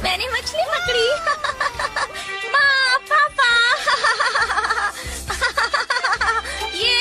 मैंने मछली पकड़ी। माँ, पापा। ये।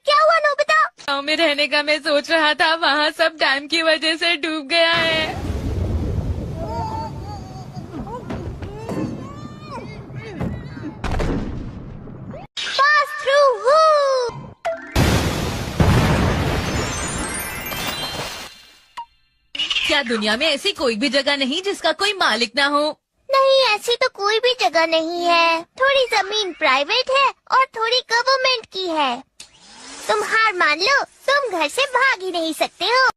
क्या हुआ नोबिता? गाँव में रहने का मैं सोच रहा था, वहाँ सब डैम की वजह से डूब गया है। Pass through. क्या दुनिया में ऐसी कोई भी जगह नहीं जिसका कोई मालिक ना हो? नहीं, ऐसी तो कोई भी जगह नहीं है। थोड़ी जमीन प्राइवेट है और थोड़ी गवर्नमेंट की है। तुम हार मान लो, तुम घर से भाग ही नहीं सकते हो।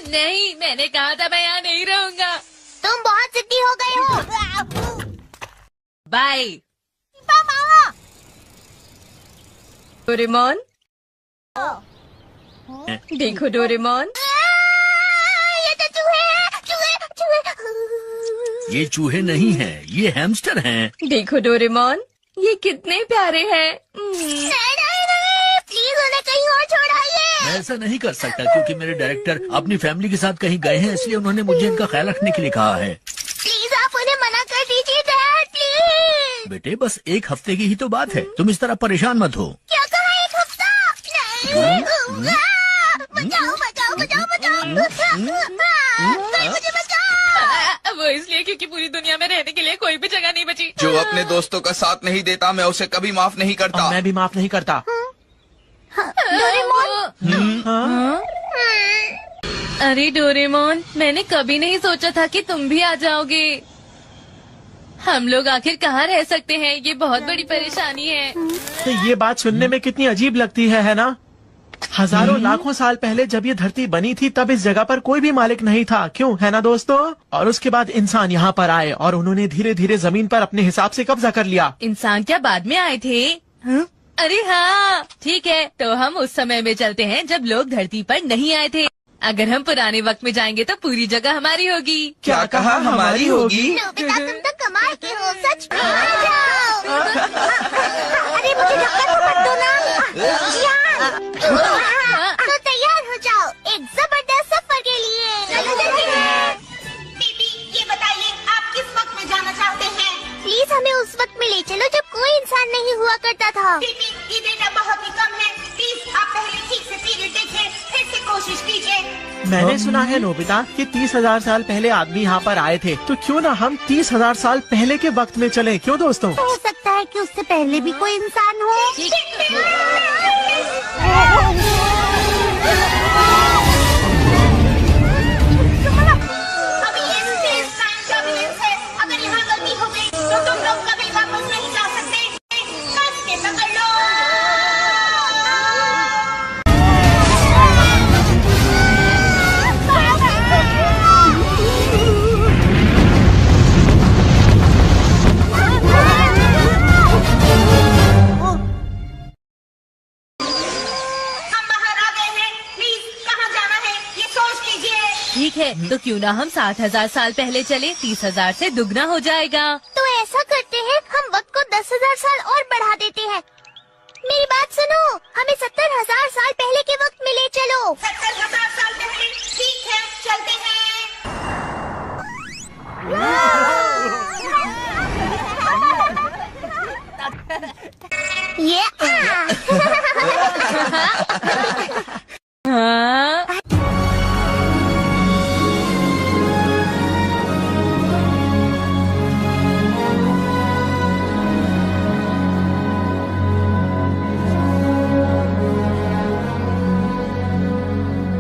नहीं, मैंने कहा था मैं यहाँ नहीं रहूँगा। तुम बहुत जिद्दी हो गए हो। बाय। मामा। डोरेमोन, देखो डोरेमोन, ये तो चूहे हैं, चूहे। ये चूहे नहीं हैं, ये हैमस्टर हैं। देखो डोरेमोन, ये कितने प्यारे हैं। नहीं, प्लीज उन्हें कहीं और छोड़ाइए। मैं ऐसा नहीं कर सकता क्योंकि मेरे डायरेक्टर अपनी फैमिली के साथ कहीं गए हैं, इसलिए उन्होंने मुझे इनका ख्याल रखने के लिए कहा है। प्लीज आप उन्हें मना कर दीजिए डैड, प्लीज। बेटे, बस एक हफ्ते की ही तो बात है, तुम इस तरह परेशान मत हो। क्या कहा, एक हफ्ता? नहीं। बचाओ बचाओ बचाओ बचाओ। कोई मुझे बचाओ। वो इसलिए क्योंकि पूरी दुनिया में रहने के लिए कोई भी जगह नहीं बची। जो अपने दोस्तों का साथ नहीं देता, मैं उसे कभी माफ नहीं करता। मैं भी माफ नहीं करता। डोरेमोन। अरे डोरेमोन, मैंने कभी नहीं सोचा था कि तुम भी आ जाओगे। हम लोग आखिर कहाँ रह सकते हैं? ये बहुत बड़ी परेशानी है। तो ये बात सुनने में कितनी अजीब लगती है ना? हजारों लाखों साल पहले जब ये धरती बनी थी तब इस जगह पर कोई भी मालिक नहीं था, क्यों है ना दोस्तों? और उसके बाद इंसान यहाँ पर आए और उन्होंने धीरे धीरे जमीन पर अपने हिसाब से कब्जा कर लिया। इंसान क्या बाद में आए थे? अरे हाँ, ठीक है, तो हम उस समय में चलते हैं जब लोग धरती पर नहीं आए थे। अगर हम पुराने वक्त में जाएंगे तो पूरी जगह हमारी होगी। क्या कहा, हमारी होगी? नोबिता, तुम तो कमाल के हो, सच में आ जाओ। अरे मुझे धक्का तो मत दो ना। तो तैयार हो जाओ एक जबरदस्त सफर के लिए। चलो दीदी, ये बताइए आप किस वक्त में जाना चाहते हैं? प्लीज हमें उस वक्त में ले चलो जब कोई इंसान नहीं हुआ करता था। दीदी, ये डेटा बहुत ही कम है। प्लीज आप पहले ठीक से पीरियड देखें, फिर से कोशिश कीजिए। मैंने सुना है नोबिता कि 30,000 साल पहले आदमी यहाँ पर आए थे, तो क्यों ना हम 30,000 साल पहले के वक्त में चलें, क्यों दोस्तों? हो सकता है कि उससे पहले भी कोई इंसान हो। अभी ये स्पेस टाइम टर्बुलेंस है। अगर यहाँ गलती हो गई तो तुम लोग कभी वापस नहीं जा सकते। कस के पकड़ लो। तो क्यों ना हम 60,000 साल पहले चले, 30,000 से दुगना हो जाएगा। तो ऐसा करते हैं, हम वक्त को 10,000 साल और बढ़ा देते हैं। मेरी बात सुनो, हमें 70,000 साल पहले के वक्त में ले चलो। 70,000 साल पहले। ठीक है, चलते हैं। ये हाँ?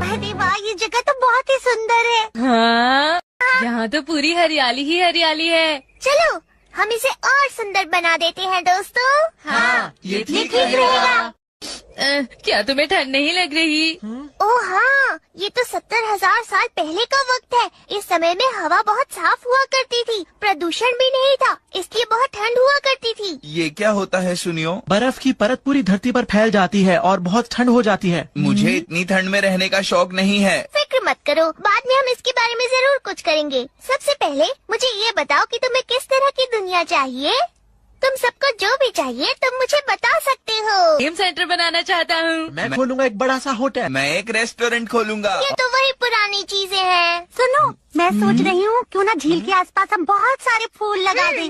अरे वाह, ये जगह तो बहुत ही सुंदर है। हाँ? यहाँ तो पूरी हरियाली ही हरियाली है। चलो हम इसे और सुंदर बना देते हैं दोस्तों। हाँ, ये ठीक रहेगा। क्या तुम्हें ठंड नहीं लग रही? ओह हाँ, ये तो 70,000 साल पहले का वक्त है। इस समय में हवा बहुत साफ हुआ करती थी, प्रदूषण भी नहीं था, इसलिए बहुत ठंड हुआ करती थी। ये क्या होता है सुनियो? बर्फ की परत पूरी धरती पर फैल जाती है और बहुत ठंड हो जाती है। मुझे इतनी ठंड में रहने का शौक नहीं है। फिक्र मत करो, बाद में हम इसके बारे में जरूर कुछ करेंगे। सबसे पहले मुझे ये बताओ कि तुम्हें किस तरह की दुनिया चाहिए। तुम सबको जो भी चाहिए तुम मुझे बता सकते हो। गेम सेंटर बनाना चाहता हूँ। मैं खोलूंगा एक बड़ा सा होटल। मैं एक रेस्टोरेंट खोलूंगा। ये तो वही पुरानी चीजें हैं। सुनो, मैं सोच रही हूँ क्यों ना झील के आसपास हम बहुत सारे फूल लगा दें।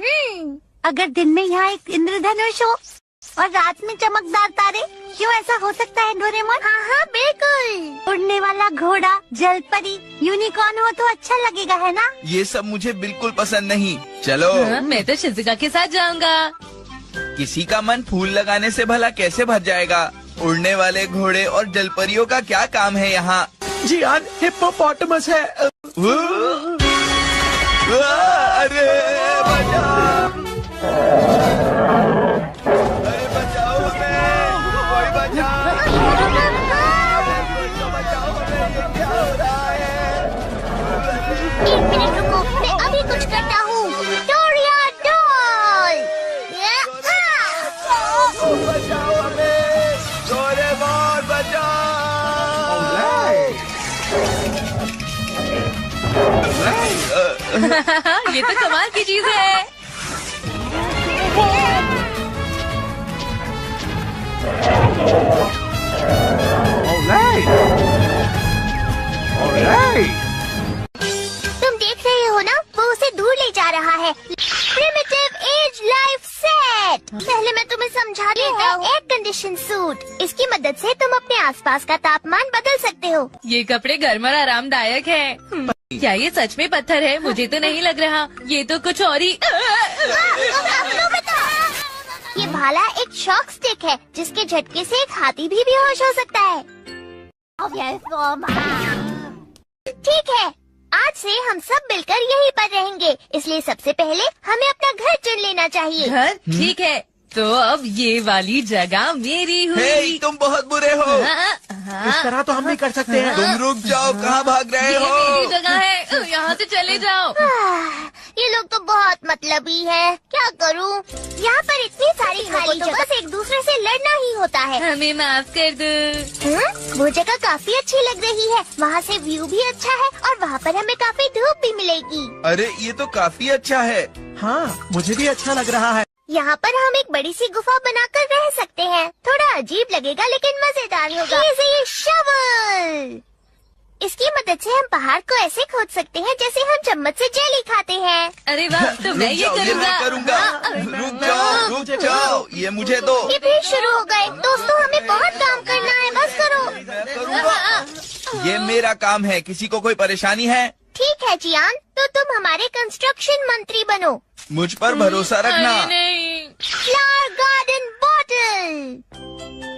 अगर दिन में यहाँ एक इंद्रधनुष हो और रात में चमकदार तारे, क्यों ऐसा हो सकता है डोरेमोन? हाँ हाँ बिल्कुल। उड़ने वाला घोड़ा, जलपरी, यूनिकॉर्न हो तो अच्छा लगेगा, है ना? ये सब मुझे बिल्कुल पसंद नहीं। चलो। हाँ, मैं तो शिजुका के साथ जाऊंगा। किसी का मन फूल लगाने से भला कैसे भर जाएगा? उड़ने वाले घोड़े और जलपरियों का क्या काम है यहाँ? जी यार, हिप्पोपोटामस है। अरे बचाओ! अरे बचाओ हमें! कोई बचाओ! बचाओ हमें! ये क्या हो रहा है? 1 मिनट रुको, मैं अभी कुछ करता हूँ। डोरिया डॉल। बचाओ हमें! डोरेमोन बचाओ! ये तो कमाल की चीज है। तुम देख रहे हो ना, वो उसे दूर ले जा रहा है। Primitive age life set. पहले मैं तुम्हें समझा देता हूँ। एयर कंडीशन सूट, इसकी मदद से तुम अपने आसपास का तापमान बदल सकते हो। ये कपड़े गर्म और आरामदायक है। क्या ये सच में पत्थर है? मुझे तो नहीं लग रहा, ये तो कुछ और ही। ये भाला एक शॉक स्टिक है, जिसके झटके से एक हाथी भी बेहोश हो सकता है। ठीक है, आज से हम सब मिलकर यहीं पर रहेंगे, इसलिए सबसे पहले हमें अपना घर चुन लेना चाहिए। घर? ठीक है, तो अब ये वाली जगह मेरी हे, हुई। तुम बहुत बुरे हो। इस तरह तो हम नहीं कर सकते हैं। तुम रुक जाओ, कहाँ भाग रहे ये मेरी हो? जगह है, यहाँ से चले जाओ। ये लोग तो बहुत मतलबी है, क्या करूं? यहाँ पर इतनी सारी खाली जगह, बस एक दूसरे से लड़ना ही होता है। हमें माफ कर दो। वो जगह काफी अच्छी लग रही है, वहाँ से व्यू भी अच्छा है और वहाँ पर हमें काफी धूप भी मिलेगी। अरे ये तो काफी अच्छा है। हाँ, मुझे भी अच्छा लग रहा है। यहाँ पर हम एक बड़ी सी गुफा बनाकर रह सकते हैं। थोड़ा अजीब लगेगा लेकिन मजेदार होगा। ये शवल, इसकी मदद से हम पहाड़ को ऐसे खोद सकते हैं जैसे हम चम्मच से जेली खाते हैं। अरे वाह, तो मैं ये करूँगा। रुक जाओ, ये मुझे दो। ये फिर शुरू हो गए। दोस्तों, हमें बहुत काम करना है, बस करो। मैं करूँगा। ये मेरा काम है, किसी को कोई परेशानी है? ठीक है जियान, तो तुम हमारे कंस्ट्रक्शन मंत्री बनो। मुझ पर भरोसा रखना। अरे नहीं। फ्लावर गार्डन बॉटल,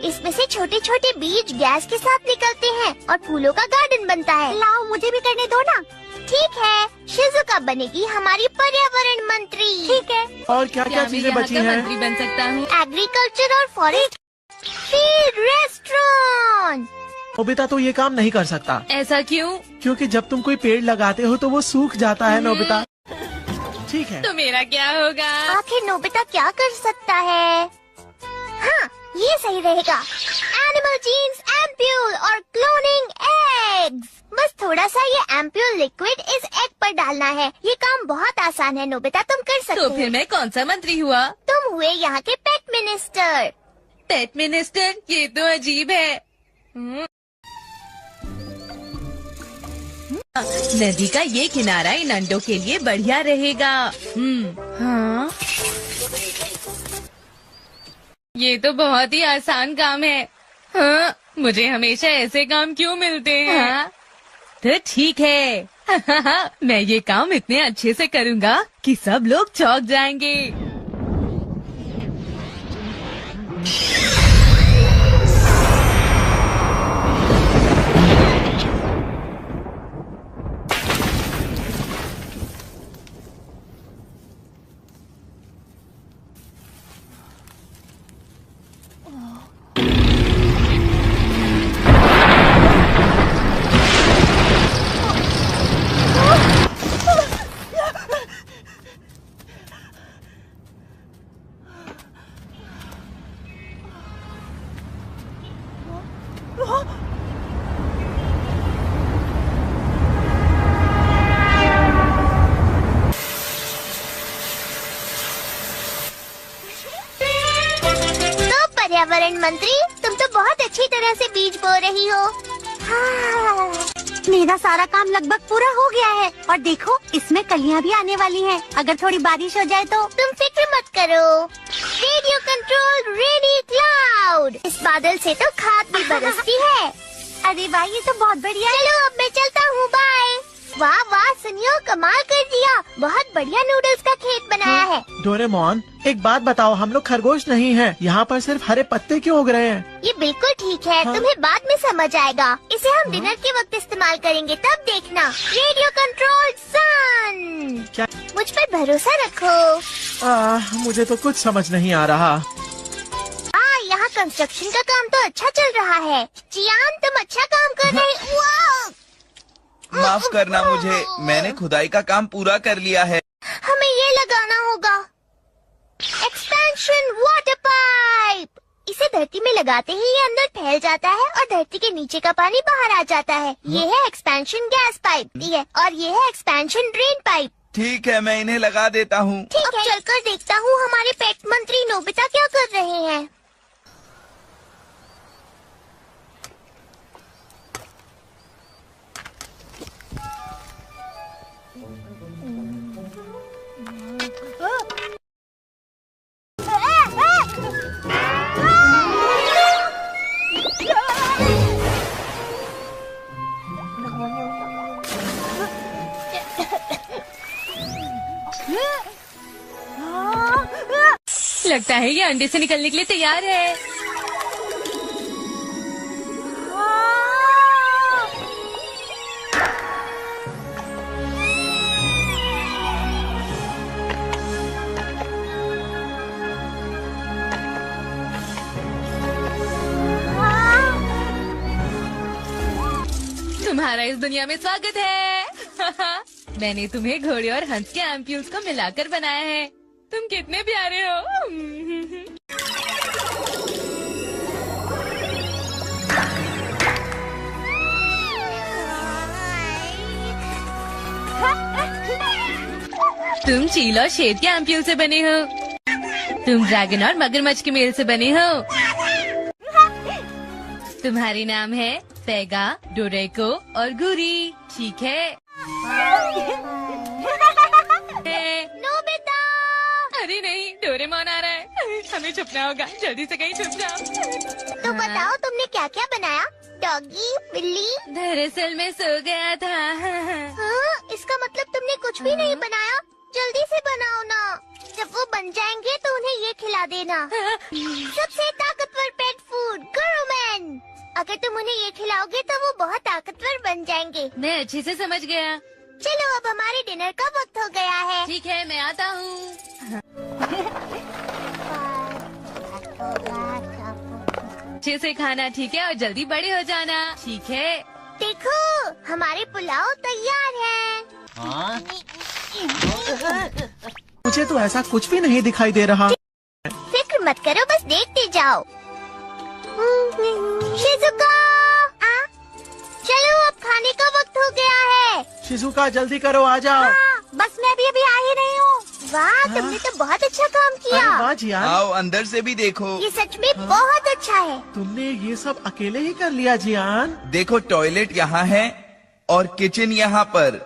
इसमें से छोटे छोटे बीज गैस के साथ निकलते हैं और फूलों का गार्डन बनता है। लाओ, मुझे भी करने दो ना। ठीक है, शिजुका बनेगी हमारी पर्यावरण मंत्री। ठीक है। और क्या क्या मैं चीजें यहाँ बची का हैं? मंत्री बन सकता हूँ? एग्रीकल्चर और फॉरेस्ट, फीड रेस्टोरेंट। नोबिता तो ये काम नहीं कर सकता, ऐसा क्यों? क्योंकि जब तुम कोई पेड़ लगाते हो तो वो सूख जाता है नोबिता। ठीक है। तो मेरा क्या होगा? आखिर नोबिता क्या कर सकता है? हाँ, ये सही रहेगा। एनिमल जीन्स एम्प्यूल और क्लोनिंग एग। एग्स। बस थोड़ा सा ये एम्प्यूल लिक्विड इस एग पर डालना है। ये काम बहुत आसान है नोबिता, तुम कर सकते तो हो। फिर मैं कौन सा मंत्री हुआ? तुम हुए यहाँ के पेट मिनिस्टर। पेट मिनिस्टर? ये तो अजीब है। नदी का ये किनारा इन अंडों के लिए बढ़िया रहेगा। हाँ, ये तो बहुत ही आसान काम है। हाँ, मुझे हमेशा ऐसे काम क्यों मिलते हैं? हाँ, तो ठीक है। मैं ये काम इतने अच्छे से करूँगा कि सब लोग चौंक जाएंगे। पर्यावरण मंत्री, तुम तो बहुत अच्छी तरह से बीज बो रही हो। हाँ, मेरा सारा काम लगभग पूरा हो गया है और देखो इसमें कलियां भी आने वाली हैं। अगर थोड़ी बारिश हो जाए तो। तुम फिक्र मत करो। Radio control ready cloud. इस बादल से तो खाद भी बरसती है। अरे वाह, ये तो बहुत बढ़िया। चलो अब मैं चलता हूँ, बाय। वाह वाह सुनियो, कमाल कर दिया। बहुत बढ़िया नूडल्स का खेत बनाया है। डोरेमोन, एक बात बताओ, हम लोग खरगोश नहीं हैं। यहाँ पर सिर्फ हरे पत्ते क्यों उग रहे हैं? ये बिल्कुल ठीक है। हाँ। तुम्हें बाद में समझ आएगा। इसे हम डिनर के वक्त इस्तेमाल करेंगे, तब देखना। रेडियो कंट्रोल सन। क्या? मुझ पर भरोसा रखो। मुझे तो कुछ समझ नहीं आ रहा। यहाँ कंस्ट्रक्शन का काम तो अच्छा चल रहा है। चियान, तुम अच्छा काम कर रहे हो। माफ करना मुझे, मैंने खुदाई का काम पूरा कर लिया है। हमें ये लगाना होगा। Expansion water pipe. इसे धरती में लगाते ही ये अंदर फैल जाता है और धरती के नीचे का पानी बाहर आ जाता है। ये है एक्सपेंशन गैस पाइप, ये और ये है एक्सपेंशन ड्रेन पाइप। ठीक है, मैं इन्हें लगा देता हूँ। ठीक है, चलकर देखता हूँ हमारे पेट मंत्री नोबिता क्या कर रहे हैं। लगता है ये अंडे से निकलने के लिए तैयार है। तुम्हारा इस दुनिया में स्वागत है। मैंने तुम्हें घोड़े और हंस के एम्प्यूल्स को मिलाकर बनाया है। तुम कितने प्यारे हो। तुम चील और शेर के एम्प्यूल से बने हो। तुम ड्रैगन और मगरमच्छ के मेल से बने हो। तुम्हारे नाम है फेगा, डोरेको और गुरी, ठीक है? नोबिता! अरे नहीं, डोरेमोन आ रहा है। हमें छुपना होगा, जल्दी से कहीं छुप जाओ। तो बताओ तुमने क्या क्या बनाया? डॉगी, बिल्ली? दरअसल मैं सो गया था। हाँ, इसका मतलब तुमने कुछ भी नहीं बनाया। जल्दी से बनाओ ना। जब वो बन जाएंगे तो उन्हें ये खिला देना। सबसे ताकतवर पेट फूड, गुरुमैन। अगर तुम उन्हें ये खिलाओगे तो वो बहुत ताकतवर बन जाएंगे। मैं अच्छे से समझ गया। चलो अब हमारे डिनर का वक्त हो गया है। ठीक है, मैं आता हूँ। अच्छे से खाना, ठीक है? और जल्दी बड़े हो जाना, ठीक है? देखो हमारे पुलाव तैयार है। मुझे तो ऐसा कुछ भी नहीं दिखाई दे रहा। फिक्र मत करो, बस देखते जाओ। शिजुका, चलो अब खाने का वक्त हो गया है। शिजुका जल्दी करो, आ जाओ। हाँ, बस मैं भी अभी आ ही रही हूँ। वाह, तुमने तो बहुत अच्छा काम अरे किया। वाह जियान, आओ अंदर से भी देखो। ये सच में बहुत अच्छा है। तुमने ये सब अकेले ही कर लिया जियान। देखो टॉयलेट यहाँ है और किचन यहाँ पर।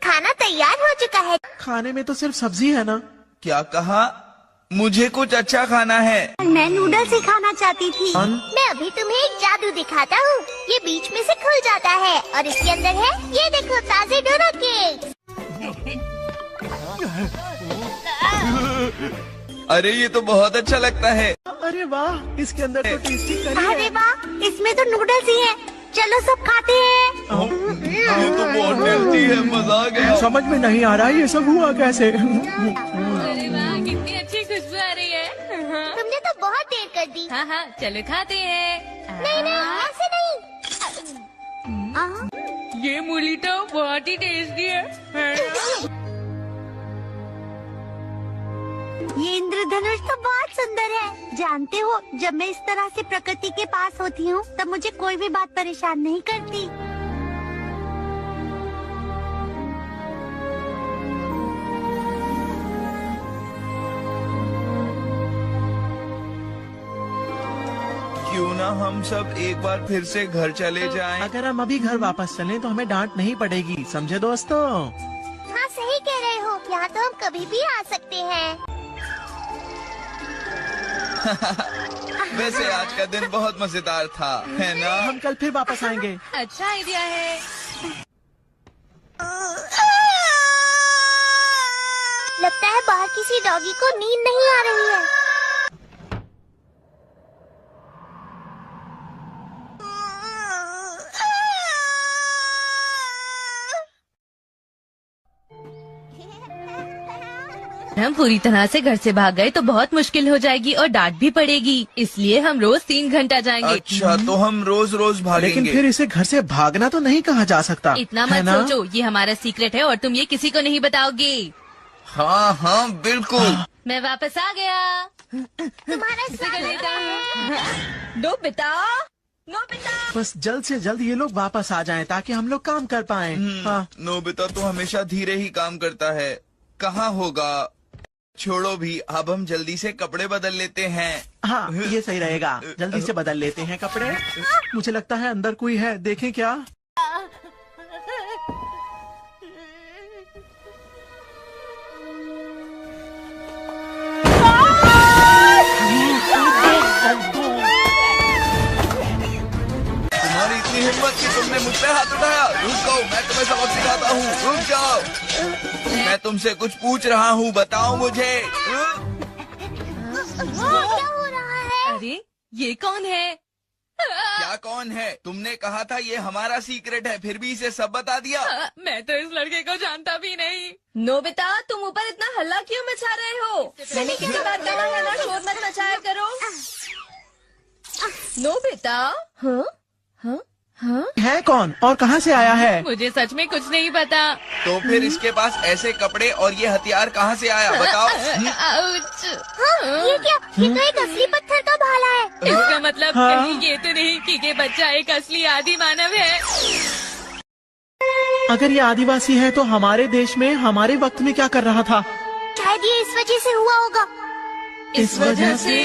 खाना तैयार हो चुका है। खाने में तो सिर्फ सब्जी है ना। क्या कहा? मुझे कुछ अच्छा खाना है। मैं नूडल्स ही खाना चाहती थी। कौन? मैं अभी तुम्हें एक जादू दिखाता हूँ। ये बीच में से खुल जाता है और इसके अंदर है, ये देखो, ताजे डोरा केक। अरे ये तो बहुत अच्छा लगता है। अरे वाह, इसके अंदर तो टेस्टी करी अरे है। वाह, इसमें तो नूडल्स ही हैं। चलो सब खाते हैं। ये तो बहुत टेस्टी है, मजा आ गया। समझ में नहीं आ रहा ये सब हुआ कैसे। अरे वाह, कितनी अच्छी खुशबू आ रही है। तुमने तो बहुत देर कर दी। हाँ हाँ, चलो खाते हैं। नहीं नहीं, ऐसे नहीं। ये मूली तो बहुत ही टेस्टी है। ये इंद्रधनुष तो बहुत सुंदर है। जानते हो, जब मैं इस तरह से प्रकृति के पास होती हूँ तब मुझे कोई भी बात परेशान नहीं करती। क्यों ना हम सब एक बार फिर से घर चले जाएं? अगर हम अभी घर वापस चलें तो हमें डांट नहीं पड़ेगी, समझे दोस्तों। हाँ, सही कह रहे हो। यहाँ तो हम कभी भी आ सकते हैं। वैसे आज का दिन बहुत मजेदार था, है ना? हम कल फिर वापस आएंगे। अच्छा आइडिया है। लगता है बाहर किसी डॉगी को नींद नहीं आ रही है। हम पूरी तरह से घर से भाग गए तो बहुत मुश्किल हो जाएगी और डांट भी पड़ेगी। इसलिए हम रोज 3 घंटा जाएंगे। अच्छा, तो हम रोज रोज भागेंगे। लेकिन फिर इसे घर से भागना तो नहीं कहा जा सकता। इतना है मत ना? सोचो, ये हमारा सीक्रेट है और तुम ये किसी को नहीं बताओगे। हाँ हाँ बिल्कुल। मैं वापस आ गया। तुम्हारा स्वागत। Nobita, Nobita. बस जल्द से जल्द ये लोग वापस आ जाएं ताकि हम लोग काम कर पाएं। हाँ। नोबिता तो हमेशा धीरे ही काम करता है। कहाँ होगा? छोड़ो भी, अब हम जल्दी से कपड़े बदल लेते हैं। हाँ, ये सही रहेगा। जल्दी से बदल लेते हैं कपड़े। मुझे लगता है अंदर कोई है, देखें क्या। तुम्हारी इतनी हिम्मत कि तुमने मुझ पे हाथ उठाया। रुक जाओ, मैं तुम्हें सबक सिखाता हूँ। रुक जाओ, मैं तुमसे कुछ पूछ रहा हूँ, बताओ मुझे। क्या हो रहा है? अरे ये कौन है? क्या कौन है? तुमने कहा था ये हमारा सीक्रेट है, फिर भी इसे सब बता दिया। मैं तो इस लड़के को जानता भी नहीं। नोबिता, तुम ऊपर इतना हल्ला क्यों मचा रहे हो? मैंने कितनी बार कहा है ना, शोर मत मचाया करो। नोबिता, हाँ हाँ हाँ, है कौन और कहाँ से आया है? मुझे सच में कुछ नहीं पता। तो फिर इसके पास ऐसे कपड़े और ये हथियार कहाँ से आया, बताओ। आउच। ये क्या? ये तो एक असली पत्थर का भाला है। इसका मतलब हाँ। कहीं ये तो नहीं कि ये बच्चा एक असली आदि मानव है। अगर ये आदिवासी है तो हमारे देश में हमारे वक्त में क्या कर रहा था? शायद ये इस वजह से हुआ होगा। इस वजह से?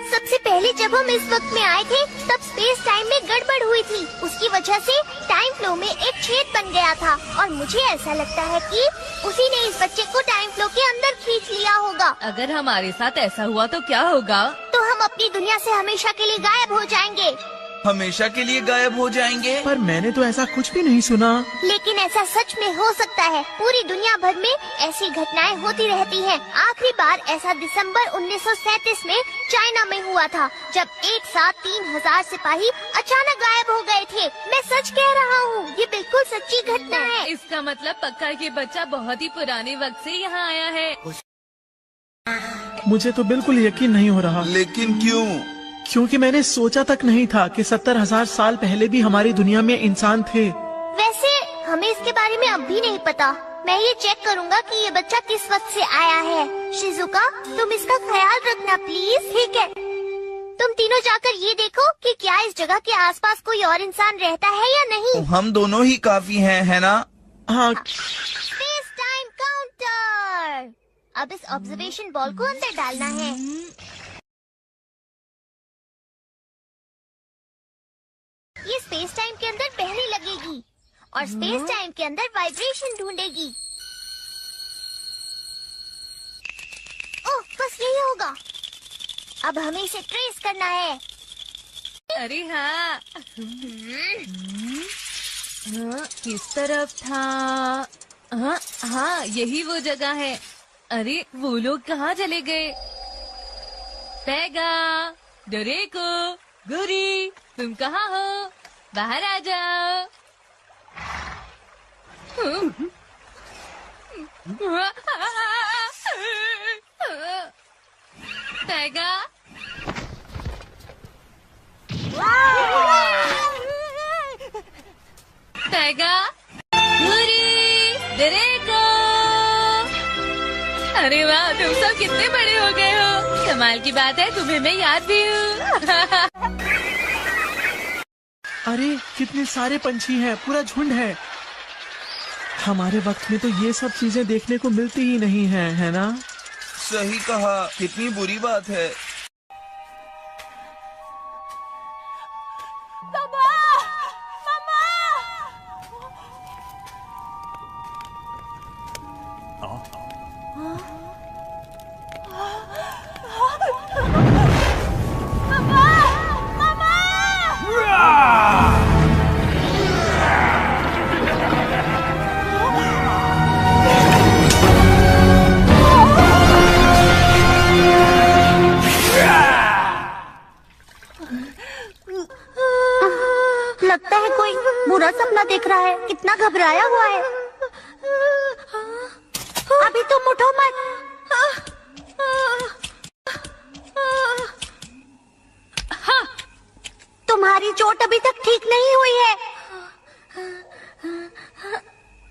सबसे पहले जब हम इस वक्त में आए थे तब स्पेस टाइम में गड़बड़ हुई थी। उसकी वजह से टाइम फ्लो में एक छेद बन गया था और मुझे ऐसा लगता है कि उसी ने इस बच्चे को टाइम फ्लो के अंदर खींच लिया होगा। अगर हमारे साथ ऐसा हुआ तो क्या होगा? तो हम अपनी दुनिया से हमेशा के लिए गायब हो जाएंगे। हमेशा के लिए गायब हो जाएंगे? पर मैंने तो ऐसा कुछ भी नहीं सुना। लेकिन ऐसा सच में हो सकता है। पूरी दुनिया भर में ऐसी घटनाएं होती रहती हैं। आखिरी बार ऐसा दिसंबर 1937 में चाइना में हुआ था, जब एक साथ 3000 सिपाही अचानक गायब हो गए थे। मैं सच कह रहा हूँ, ये बिल्कुल सच्ची घटना है। इसका मतलब पक्का ये बच्चा बहुत ही पुराने वक्त से यहाँ आया है। मुझे तो बिल्कुल यकीन नहीं हो रहा। लेकिन क्यों? क्योंकि मैंने सोचा तक नहीं था कि 70,000 साल पहले भी हमारी दुनिया में इंसान थे। वैसे हमें इसके बारे में अब भी नहीं पता। मैं ये चेक करूँगा कि ये बच्चा किस वक्त से आया है। शिजुका, तुम इसका ख्याल रखना प्लीज। ठीक है। तुम तीनों जाकर ये देखो कि क्या इस जगह के आसपास कोई और इंसान रहता है या नहीं। हम दोनों ही काफी हैं, है ना? हाँ, स्पेस टाइम काउंटर। अब इस ऑब्जर्वेशन बॉल को अंदर डालना है। ये स्पेस टाइम के अंदर पहले लगेगी और स्पेस टाइम के अंदर वाइब्रेशन ढूंढेगी। ओह, बस यही होगा। अब हमें इसे ट्रेस करना है। अरे हाँ, किस तरफ था? हाँ हाँ, यही वो जगह है। अरे वो लोग कहाँ चले गए? पैगा, डोरेको, गुरी, तुम कहाँ हो? बाहर आ जाओ। पैगा, पैगा, गुरी, डोरेको। अरे वाह, तुम सब कितने बड़े हो गए हो। कमाल की बात है, तुम्हें मैं याद भी हूँ। अरे कितने सारे पंछी हैं, पूरा झुंड है। हमारे वक्त में तो ये सब चीजें देखने को मिलती ही नहीं है ना? सही कहा, कितनी बुरी बात है। लगता है कोई बुरा सपना देख रहा है। कितना घबराया हुआ है। अभी तुम उठो मत। तुम्हारी चोट अभी तक ठीक नहीं हुई है।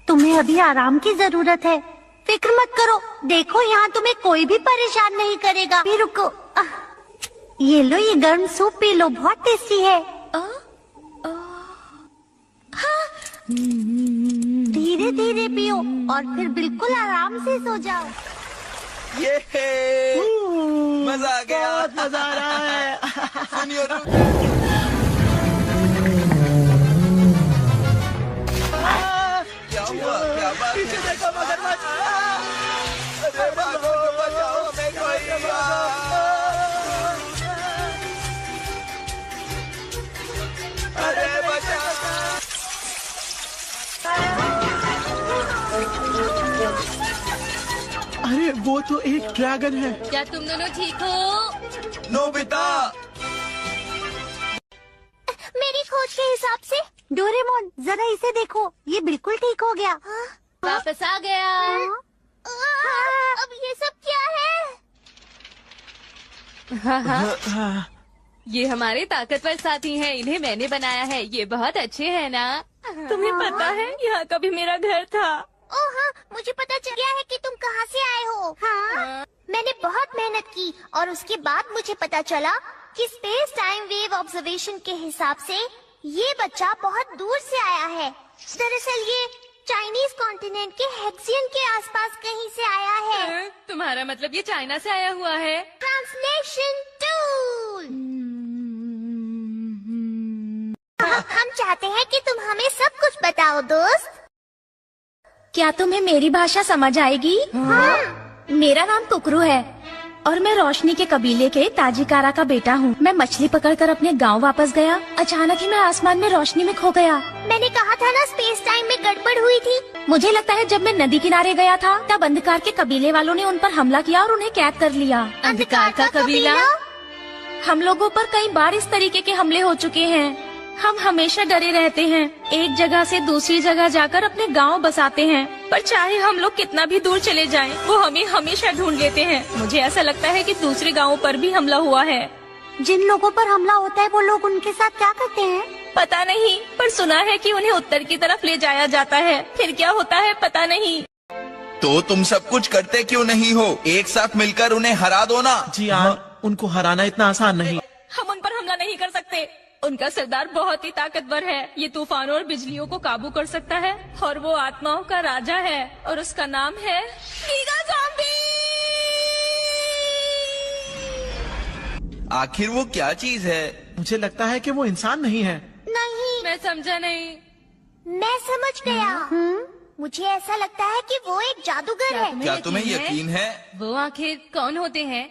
तुम्हें अभी आराम की जरूरत है। फिक्र मत करो। देखो, यहाँ तुम्हें कोई भी परेशान नहीं करेगा। भी रुको। ये लो, ये गर्म सूप पी लो, बहुत टेस्टी है। धीरे धीरे पियो और फिर बिल्कुल आराम से सो जाओ। ये मजा आ गया। बहुत मजा आ रहा है। सुनिए, क्या हुआ? क्या बात है? देखो मगरमच्छ। अरे भागो, बचाओ हमें कोई। अरे बचाओ। अरे वो तो एक ड्रैगन है। क्या तुम दोनों ठीक हो? नोबिता, मेरी खोज के हिसाब से डोरेमोन, जरा इसे देखो, ये बिल्कुल ठीक हो गया। वापस आ गया। अब ये सब क्या है? हाँ हाँ, हाँ, ये हमारे ताकतवर साथी हैं। इन्हें मैंने बनाया है। ये बहुत अच्छे हैं ना? तुम्हें पता है, यहाँ कभी मेरा घर था। ओह हाँ, मुझे पता चल गया है कि तुम कहाँ से आए हो। हाँ, मैंने बहुत मेहनत की और उसके बाद मुझे पता चला कि स्पेस टाइम वेव ऑब्जर्वेशन के हिसाब से ये बच्चा बहुत दूर से आया है। दरअसल ये चाइनीज कॉन्टिनेंट के हेक्सियन के आसपास कहीं से आया है। तुम्हारा मतलब ये चाइना से आया हुआ है? Translation tool. हम चाहते हैं कि तुम हमें सब कुछ बताओ दोस्त। क्या तुम्हें मेरी भाषा समझ आएगी? हाँ। मेरा नाम टुकरू है और मैं रोशनी के कबीले के ताजिकारा का बेटा हूँ। मैं मछली पकड़कर अपने गांव वापस गया। अचानक ही मैं आसमान में रोशनी में खो गया। मैंने कहा था ना, स्पेस टाइम में गड़बड़ हुई थी। मुझे लगता है जब मैं नदी किनारे गया था तब अंधकार के कबीले वालों ने उन पर हमला किया और उन्हें कैद कर लिया। अंधकार का कबीला? हम लोगों पर कई बार इस तरीके के हमले हो चुके हैं। हम हमेशा डरे रहते हैं। एक जगह से दूसरी जगह जाकर अपने गांव बसाते हैं, पर चाहे हम लोग कितना भी दूर चले जाएं, वो हमें हमेशा ढूंढ लेते हैं। मुझे ऐसा लगता है कि दूसरे गांवों पर भी हमला हुआ है। जिन लोगों पर हमला होता है वो लोग उनके साथ क्या करते हैं? पता नहीं, पर सुना है कि उन्हें उत्तर की तरफ ले जाया जाता है। फिर क्या होता है पता नहीं। तो तुम सब कुछ करते क्यों नहीं हो? एक साथ मिलकर उन्हें हरा दो ना। जी यार, उनको हराना इतना आसान नहीं। नहीं कर सकते। उनका सरदार बहुत ही ताकतवर है। ये तूफानों और बिजलियों को काबू कर सकता है और वो आत्माओं का राजा है और उसका नाम है गीगा ज़ॉम्बी। आखिर वो क्या चीज है? मुझे लगता है कि वो इंसान नहीं है। नहीं, मैं समझा नहीं। मैं समझ गया। मुझे ऐसा लगता है कि वो एक जादूगर है। क्या तुम्हें यकीन है? वो आखिर कौन होते हैं?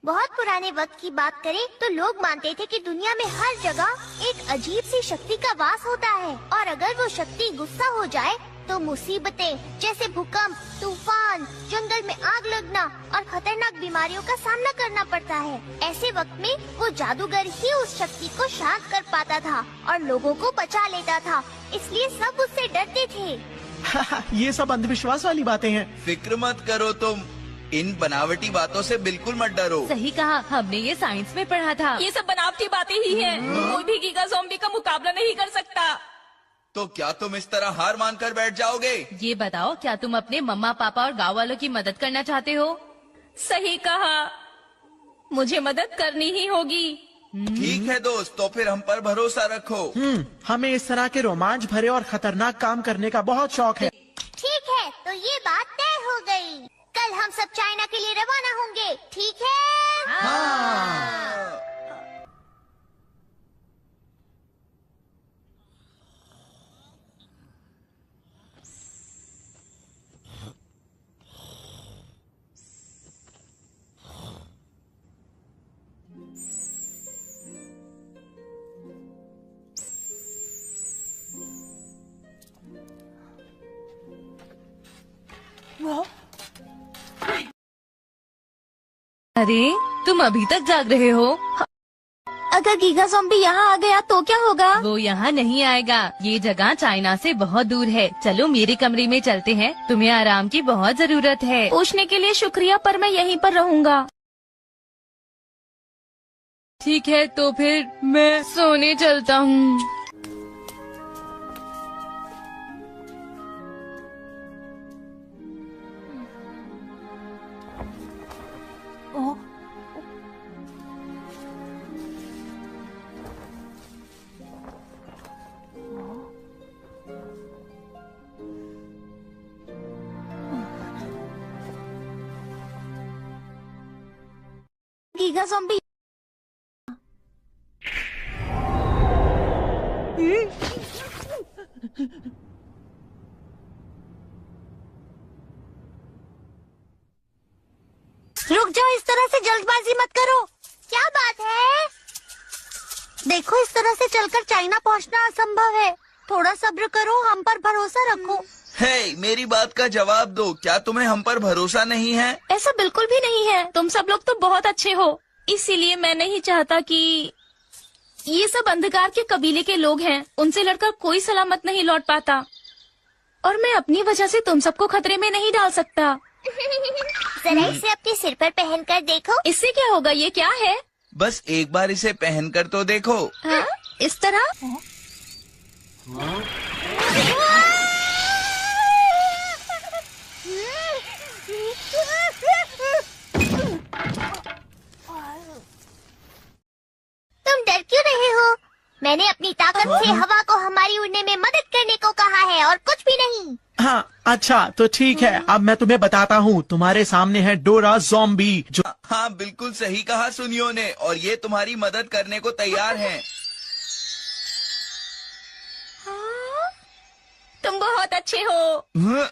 बहुत पुराने वक्त की बात करें तो लोग मानते थे कि दुनिया में हर जगह एक अजीब सी शक्ति का वास होता है और अगर वो शक्ति गुस्सा हो जाए तो मुसीबतें जैसे भूकंप, तूफान, जंगल में आग लगना और खतरनाक बीमारियों का सामना करना पड़ता है। ऐसे वक्त में वो जादूगर ही उस शक्ति को शांत कर पाता था और लोगों को बचा लेता था, इसलिए सब उससे डरते थे। ये सब अंधविश्वास वाली बातें हैं। फिक्र मत करो तुम, इन बनावटी बातों से बिल्कुल मत डरो। सही कहा, हमने ये साइंस में पढ़ा था। ये सब बनावटी बातें ही हैं। कोई भी गीगा ज़ॉम्बी का मुकाबला नहीं कर सकता। तो क्या तुम इस तरह हार मानकर बैठ जाओगे? ये बताओ, क्या तुम अपने मम्मा पापा और गाँव वालों की मदद करना चाहते हो? सही कहा, मुझे मदद करनी ही होगी। ठीक है दोस्त, तो फिर हम पर भरोसा रखो। हमें इस तरह के रोमांच भरे और खतरनाक काम करने का बहुत शौक है। ठीक है, तो ये बात तय हो गई। कल हम सब चाइना के लिए रवाना होंगे, ठीक है? अरे, तुम अभी तक जाग रहे हो? अगर गीगा ज़ॉम्बी यहाँ आ गया तो क्या होगा? वो यहाँ नहीं आएगा। ये जगह चाइना से बहुत दूर है। चलो मेरे कमरे में चलते हैं, तुम्हें आराम की बहुत जरूरत है। पूछने के लिए शुक्रिया, पर मैं यहीं पर रहूँगा। ठीक है, तो फिर मैं सोने चलता हूँ। गीगा ज़ॉम्बी रुक जाओ, इस तरह से जल्दबाजी मत करो। क्या बात है? देखो, इस तरह से चलकर चाइना पहुंचना असंभव है। थोड़ा सब्र करो, हम पर भरोसा रखो। हे, मेरी बात का जवाब दो, क्या तुम्हें हम पर भरोसा नहीं है? ऐसा बिल्कुल भी नहीं है। तुम सब लोग तो बहुत अच्छे हो, इसीलिए मैं नहीं चाहता कि ये सब अंधकार के कबीले के लोग हैं। उनसे लड़कर कोई सलामत नहीं लौट पाता और मैं अपनी वजह से तुम सबको खतरे में नहीं डाल सकता। जरा इसे अपने सिर पर पहन कर देखो। इससे क्या होगा? ये क्या है? बस एक बार इसे पहनकर तो देखो। हाँ? इस तरह? तुम डर क्यों रहे हो? मैंने अपनी ताकत से हवा को हमारी उड़ने में मदद करने को कहा है और कुछ भी नहीं। हाँ, अच्छा तो ठीक है। अब मैं तुम्हें बताता हूँ। तुम्हारे सामने है डोरा ज़ॉम्बी, जो हाँ, बिल्कुल सही कहा सुनियो ने, और ये तुम्हारी मदद करने को तैयार हैं। तुम बहुत अच्छे हो। हाँ?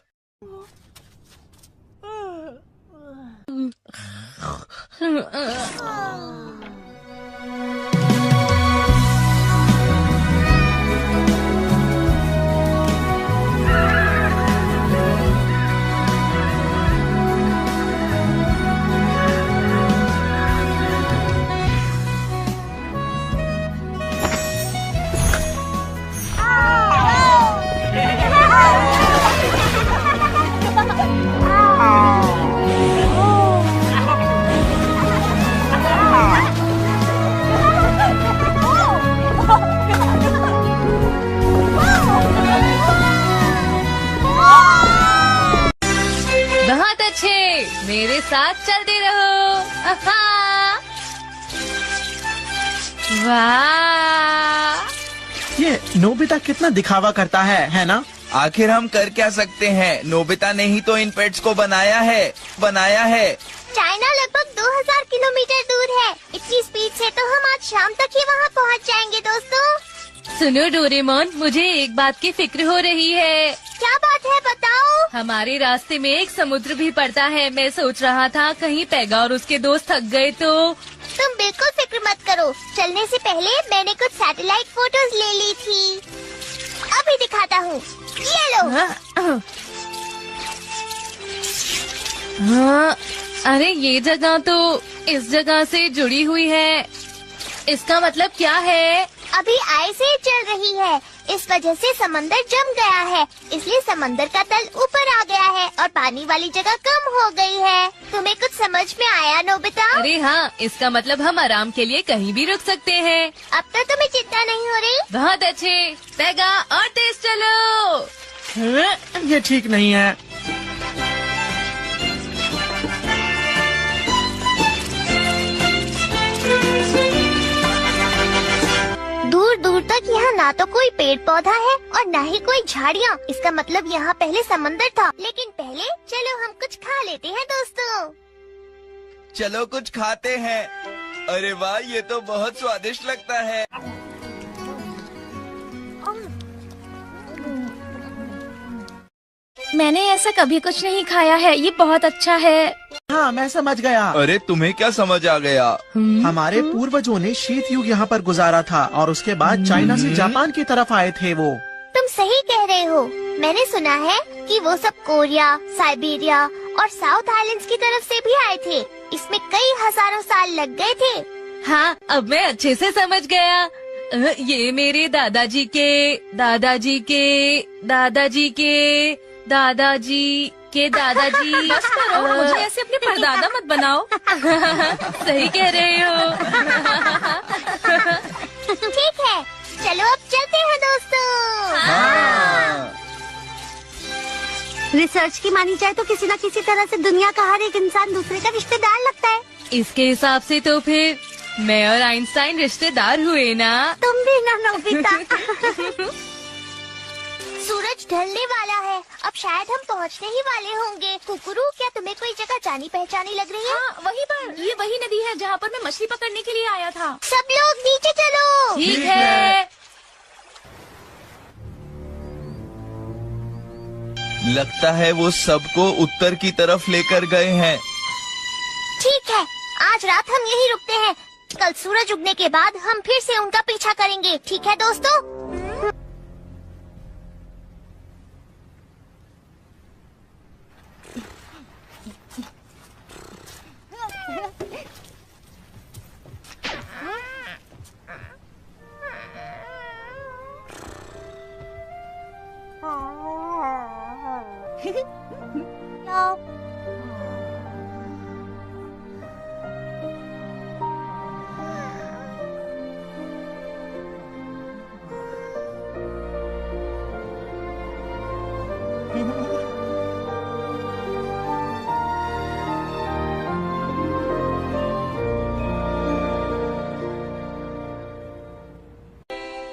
बहुत अच्छे, मेरे साथ चलते रहो। आहा। वाह, ये नोबिता कितना दिखावा करता है ना? आखिर हम कर क्या सकते हैं? नोबिता ने ही तो इन पेट्स को बनाया है। चाइना लगभग 2000 किलोमीटर दूर है। इतनी स्पीड से तो हम आज शाम तक ही वहाँ पहुँच जाएंगे दोस्तों। सुनो डोरेमोन, मुझे एक बात की फिक्र हो रही है। क्या बात है बताओ? हमारे रास्ते में एक समुद्र भी पड़ता है। मैं सोच रहा था कहीं पेगा और उसके दोस्त थक गए तो। तुम बिल्कुल फिक्र मत करो। चलने से पहले मैंने कुछ सैटेलाइट फोटोज ले ली थी। अभी दिखाता हूँ, ये लो। हाँ, अरे ये जगह तो इस जगह से जुड़ी हुई है। इसका मतलब क्या है? अभी आइस चल रही है, इस वजह से समंदर जम गया है, इसलिए समंदर का तल ऊपर आ गया है और पानी वाली जगह कम हो गई है। तुम्हें कुछ समझ में आया नोबिता? अरे हाँ, इसका मतलब हम आराम के लिए कहीं भी रुक सकते हैं। अब तो तुम्हें चिंता नहीं हो रही? बहुत अच्छे, पेगा और तेज चलो। ये ठीक नहीं है। दूर दूर तक यहाँ ना तो कोई पेड़ पौधा है और ना ही कोई झाड़ियाँ। इसका मतलब यहाँ पहले समंदर था। लेकिन पहले चलो हम कुछ खा लेते हैं दोस्तों। चलो कुछ खाते हैं। अरे वाह, ये तो बहुत स्वादिष्ट लगता है। मैंने ऐसा कभी कुछ नहीं खाया है, ये बहुत अच्छा है। हाँ, मैं समझ गया। अरे तुम्हें क्या समझ आ गया? हमारे पूर्वजों ने शीत युग यहाँ पर गुजारा था और उसके बाद चाइना से जापान की तरफ आए थे वो। तुम सही कह रहे हो। मैंने सुना है कि वो सब कोरिया, साइबेरिया और साउथ आइलैंड्स की तरफ से भी आए थे। इसमें कई हजारों साल लग गए थे। हाँ, अब मैं अच्छे से समझ गया। ये मेरे दादाजी के दादाजी के दादाजी के दादाजी के दादाजी। बस करो, मुझे ऐसे अपने परदादा मत बनाओ। सही कह रहे हो। ठीक है, चलो अब चलते हैं दोस्तों। रिसर्च की मानी जाए तो किसी न किसी तरह से दुनिया का हर एक इंसान दूसरे का रिश्तेदार लगता है। इसके हिसाब से तो फिर मैं और आइंस्टाइन रिश्तेदार हुए ना। तुम भी ना नोबिता। सूरज ढलने वाला है, अब शायद हम पहुंचने ही वाले होंगे। कुकुरू, क्या तुम्हें कोई जगह जानी पहचानी लग रही है? हाँ, वहीं पर। ये वही नदी है जहाँ पर मैं मछली पकड़ने के लिए आया था। सब लोग नीचे चलो। ठीक है। लगता है वो सबको उत्तर की तरफ लेकर गए हैं। ठीक है, आज रात हम यहीं रुकते हैं। कल सूरज उगने के बाद हम फिर से उनका पीछा करेंगे। ठीक है दोस्तों?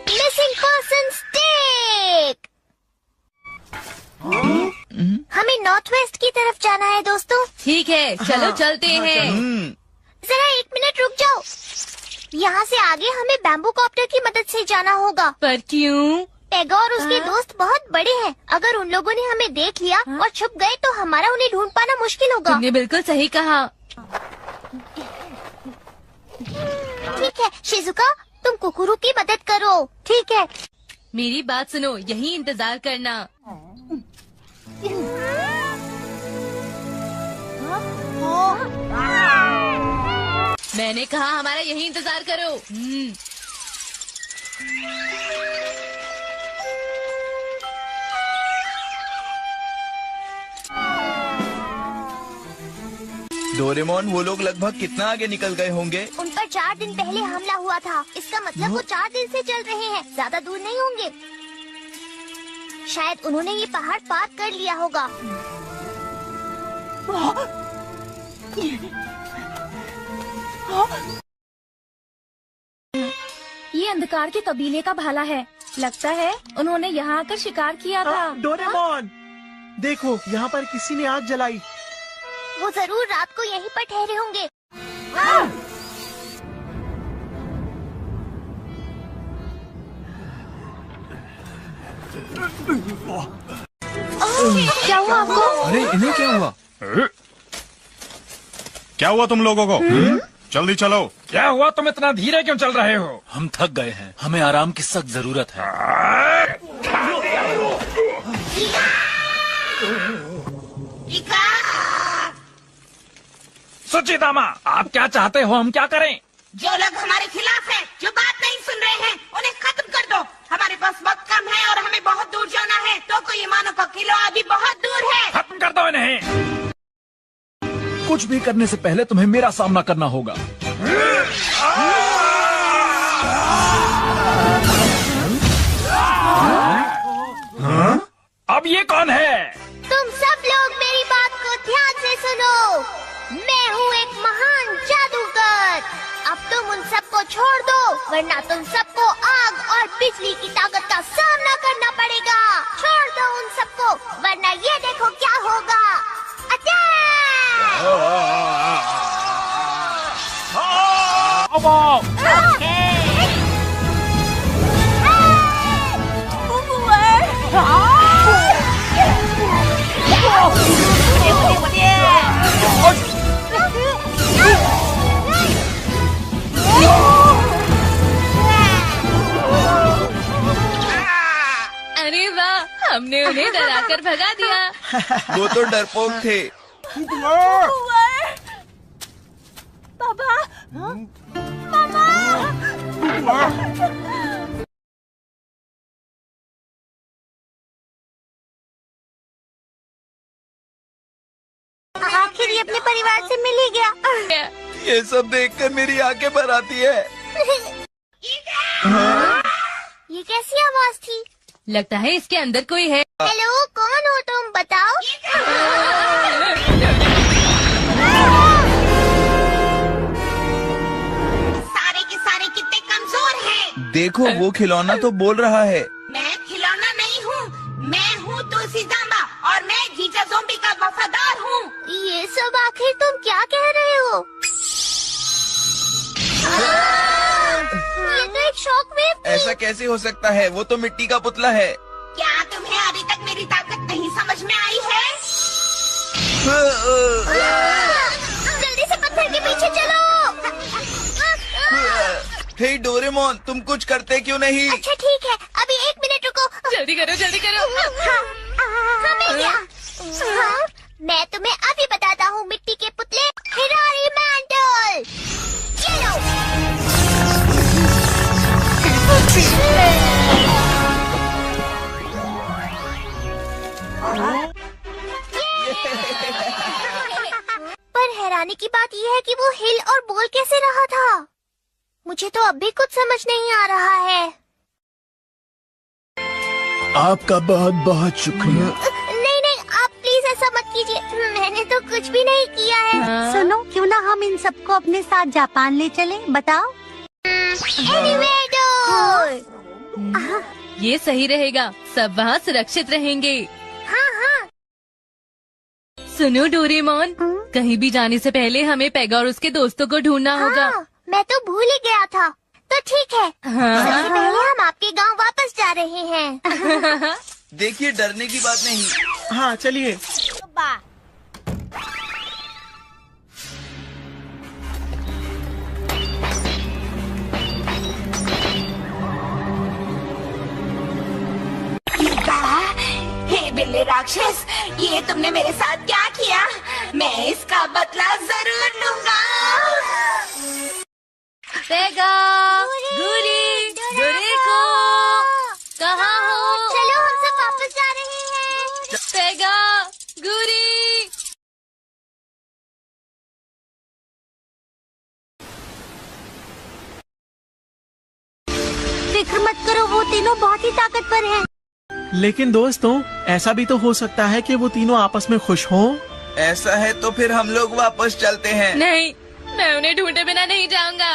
Missing person stick. हमें नॉर्थ वेस्ट की तरफ जाना है दोस्तों। ठीक है, चलो चलते हैं। जरा 1 मिनट रुक जाओ। यहाँ से आगे हमें बैम्बू कॉप्टर की मदद से जाना होगा। पर क्यों? पेगा और उसके दोस्त बहुत बड़े हैं। अगर उन लोगों ने हमें देख लिया और छुप गए तो हमारा उन्हें ढूंढ पाना मुश्किल होगा। तुमने बिल्कुल सही कहा। ठीक है शिजुका, तुम कुकुरू की मदद करो। ठीक है। मेरी बात सुनो, यहीं इंतजार करना। मैंने कहा हमारा यहीं इंतजार करो। डोरेमोन, वो लोग लगभग कितना आगे निकल गए होंगे? उन पर 4 दिन पहले हमला हुआ था। इसका मतलब वो 4 दिन से चल रहे हैं। ज्यादा दूर नहीं होंगे। शायद उन्होंने ये पहाड़ पार कर लिया होगा। अंधकार के कबीले का भाला है। लगता है उन्होंने यहाँ आकर शिकार किया था। डोरेमोन, देखो यहाँ पर किसी ने आग जलाई। वो जरूर रात को यहीं पर ठहरे होंगे। क्या हुआ आपको? अरे इन्हें क्या हुआ? क्या हुआ तुम लोगों को? जल्दी चलो। क्या हुआ? तुम इतना धीरे क्यों चल रहे हो? हम थक गए हैं, हमें आराम की सख्त जरूरत है। सुचिदामा, आप क्या चाहते हो हम क्या करें? जो लोग हमारे खिलाफ हैं, जो बात नहीं सुन रहे हैं, उन्हें खत्म कर दो। हमारे पास वक्त कम है और हमें बहुत दूर जाना है, तो कोई मानो का किला अभी बहुत दूर है। खत्म कर दो इन्हें। कुछ भी करने से पहले तुम्हें मेरा सामना करना होगा। अब ये कौन है? तुम सब लोग मेरी बात को ध्यान से सुनो। मैं हूँ एक महान जादूगर। अब तुम उन सबको छोड़ दो, वरना तुम सबको आग और बिजली की ताकत का सामना करना पड़ेगा। छोड़ दो उन सबको, वरना ये देखो क्या होगा। अरे वाह, हमने उन्हें डराकर भगा दिया। वो तो डरपोक थे। आखिर ये अपने परिवार से मिल ही गया। ये सब देखकर मेरी आंखें भर आती है। ये कैसी आवाज थी? लगता है इसके अंदर कोई है। हेलो, कौन हो तुम? बताओ। सारे के सारे कितने कमजोर हैं। देखो वो खिलौना तो बोल रहा है। मैं खिलौना नहीं हूँ, मैं हूँ तुलसीदामा और मैं जीजा ज़ोंबी का वफादार हूँ। ये सब आखिर तुम क्या कह रहे हो? ये तो एक शॉकवेव थी। ऐसा कैसे हो सकता है? वो तो मिट्टी का पुतला है। क्या तुम्हें अभी तक मेरी ताकत नहीं समझ में आई है? जल्दी से पत्थर के पीछे चलो। हे डोरेमोन, तुम कुछ करते क्यों नहीं? अच्छा ठीक है, अभी 1 मिनट रुको। जल्दी करो, जल्दी करो। हाँ, मिल गया। हाँ, मैं तुम्हें अभी बताता हूँ मिट्टी के पुतले हिरारी मैंटल। ये लो। पर हैरानी की बात यह है कि वो हिल और बोल कैसे रहा था। मुझे तो अब भी कुछ समझ नहीं आ रहा है। आपका बहुत बहुत शुक्रिया। नहीं नहीं, आप प्लीज ऐसा मत कीजिए, मैंने तो कुछ भी नहीं किया है। हाँ? सुनो, क्यों ना हम इन सबको अपने साथ जापान ले चले? बताओ। ये सही रहेगा, सब वहाँ सुरक्षित रहेंगे। हाँ हाँ। सुनो डोरेमोन, कहीं भी जाने से पहले हमें पेगा और उसके दोस्तों को ढूंढना होगा। हाँ, मैं तो भूल ही गया था। तो ठीक है, सबसे पहले हम आपके गांव वापस जा रहे हैं। देखिए, डरने की बात नहीं। हाँ चलिए। हे बिल्ली राक्षस, ये तुमने मेरे साथ क्या किया? मैं इसका बदला जरूर लूंगा। पेगा, गुरी, डोरेको, कहाँ हो? चलो, हम सब वापस जा रहे हैं। पेगा, गुरी। फिक्र मत करो, वो तीनों बहुत ही ताकतवर हैं। लेकिन दोस्तों, ऐसा भी तो हो सकता है कि वो तीनों आपस में खुश हों। ऐसा है तो फिर हम लोग वापस चलते हैं। नहीं, मैं उन्हें ढूंढे बिना नहीं जाऊंगा।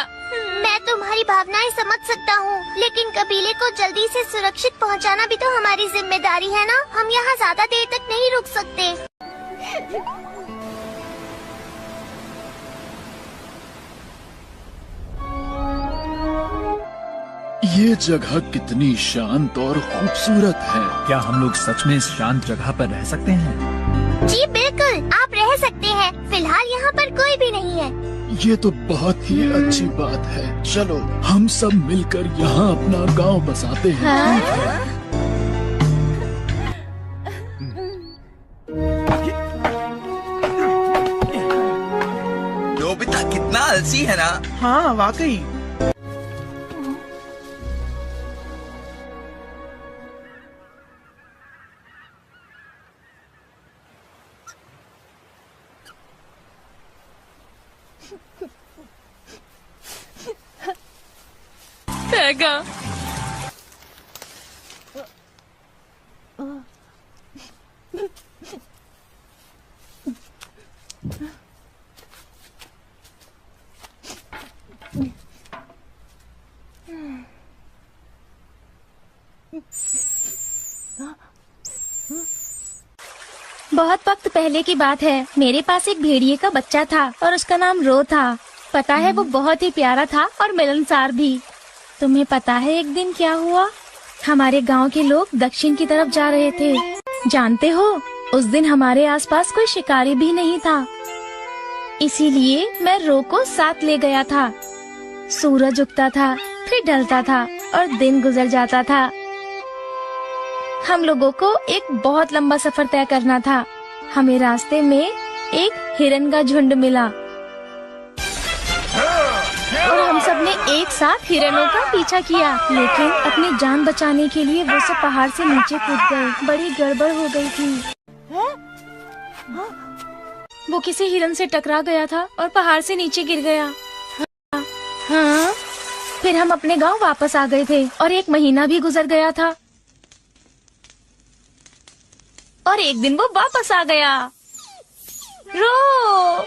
मैं तुम्हारी भावनाएं समझ सकता हूँ, लेकिन कबीले को जल्दी से सुरक्षित पहुँचाना भी तो हमारी जिम्मेदारी है ना। हम यहाँ ज्यादा देर तक नहीं रुक सकते। ये जगह कितनी शांत और खूबसूरत है। क्या हम लोग सच में इस शांत जगह पर रह सकते हैं? जी बिल्कुल, आप रह सकते हैं। फिलहाल यहाँ पर कोई भी नहीं है। ये तो बहुत ही अच्छी बात है। चलो हम सब मिलकर यहाँ अपना गांव बसाते हैं। नोबिता कितना आलसी है ना। हाँ वाकई। पेगा, बहुत वक्त पहले की बात है। मेरे पास एक भेड़िए का बच्चा था और उसका नाम रो था। पता है वो बहुत ही प्यारा था और मिलनसार भी। तुम्हें पता है एक दिन क्या हुआ? हमारे गांव के लोग दक्षिण की तरफ जा रहे थे। जानते हो, उस दिन हमारे आसपास कोई शिकारी भी नहीं था। इसीलिए मैं रो को साथ ले गया था। सूरज उगता था, फिर ढलता था और दिन गुजर जाता था। हम लोगों को एक बहुत लंबा सफर तय करना था। हमें रास्ते में एक हिरन का झुंड मिला और हम सब ने एक साथ हिरणों का पीछा किया, लेकिन अपनी जान बचाने के लिए वो सब पहाड़ से नीचे कूद गए। बड़ी गड़बड़ हो गई थी। वो किसी हिरन से टकरा गया था और पहाड़ से नीचे गिर गया। हाँ, फिर हम अपने गांव वापस आ गए थे और 1 महीना भी गुजर गया था। और एक दिन वो वापस आ गया। रो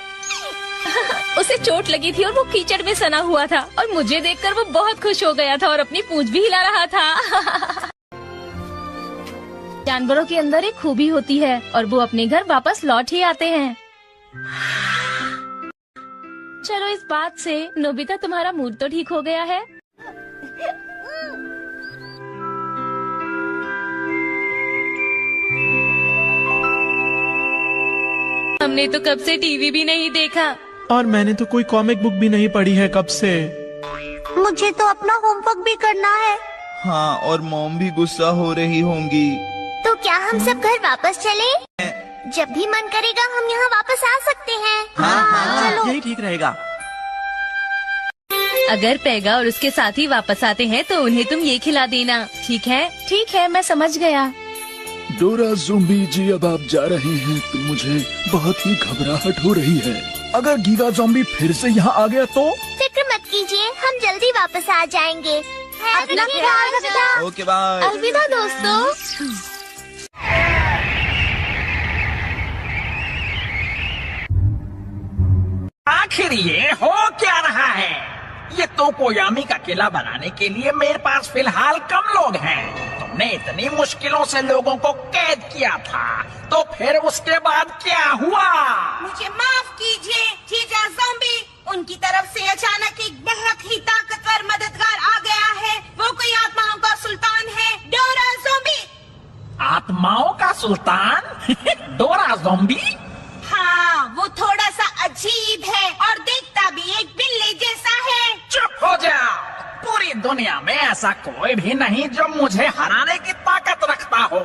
उसे चोट लगी थी और वो कीचड़ में सना हुआ था और मुझे देखकर वो बहुत खुश हो गया था और अपनी पूंछ भी हिला रहा था। जानवरों के अंदर एक खूबी होती है और वो अपने घर वापस लौट ही आते हैं। चलो इस बात से नोबिता तुम्हारा मूड तो ठीक हो गया है। हमने तो कब से टीवी भी नहीं देखा और मैंने तो कोई कॉमिक बुक भी नहीं पढ़ी है कब से। मुझे तो अपना होमवर्क भी करना है। हाँ, और मॉम भी गुस्सा हो रही होंगी। तो क्या हम सब घर वापस चले? जब भी मन करेगा हम यहाँ वापस आ सकते हैं। हाँ, चलो। यही ठीक रहेगा। अगर पेगा और उसके साथी वापस आते हैं तो उन्हें तुम ये खिला देना, ठीक है? ठीक है, मैं समझ गया। डोरा ज़ोंबी जी, अब आप जा रहे हैं तो मुझे बहुत ही घबराहट हो रही है। अगर गीगा ज़ॉम्बी फिर से यहाँ आ गया तो? फिक्र मत कीजिए, हम जल्दी वापस आ जाएंगे। अपना ख्याल रखना। Okay bye. अलविदा दोस्तों। आखिर ये हो क्या रहा है? ये तोकोयामी का किला बनाने के लिए मेरे पास फिलहाल कम लोग हैं। तुमने इतनी मुश्किलों से लोगों को कैद किया था, तो फिर उसके बाद क्या हुआ? मुझे माफ कीजिए जीजा ज़ॉम्बी, उनकी तरफ से अचानक एक बहुत ही ताकतवर मददगार आ गया है। वो कोई आत्माओं का सुल्तान है, डोरा ज़ॉम्बी। आत्माओं का सुल्तान? डोरा ज़ॉम्बी? हाँ, वो थोड़ा सा अजीब है और दिखता भी एक बिल्ली जैसा है। चुप हो जाओ। पूरी दुनिया में ऐसा कोई भी नहीं जो मुझे हराने की ताकत रखता हो।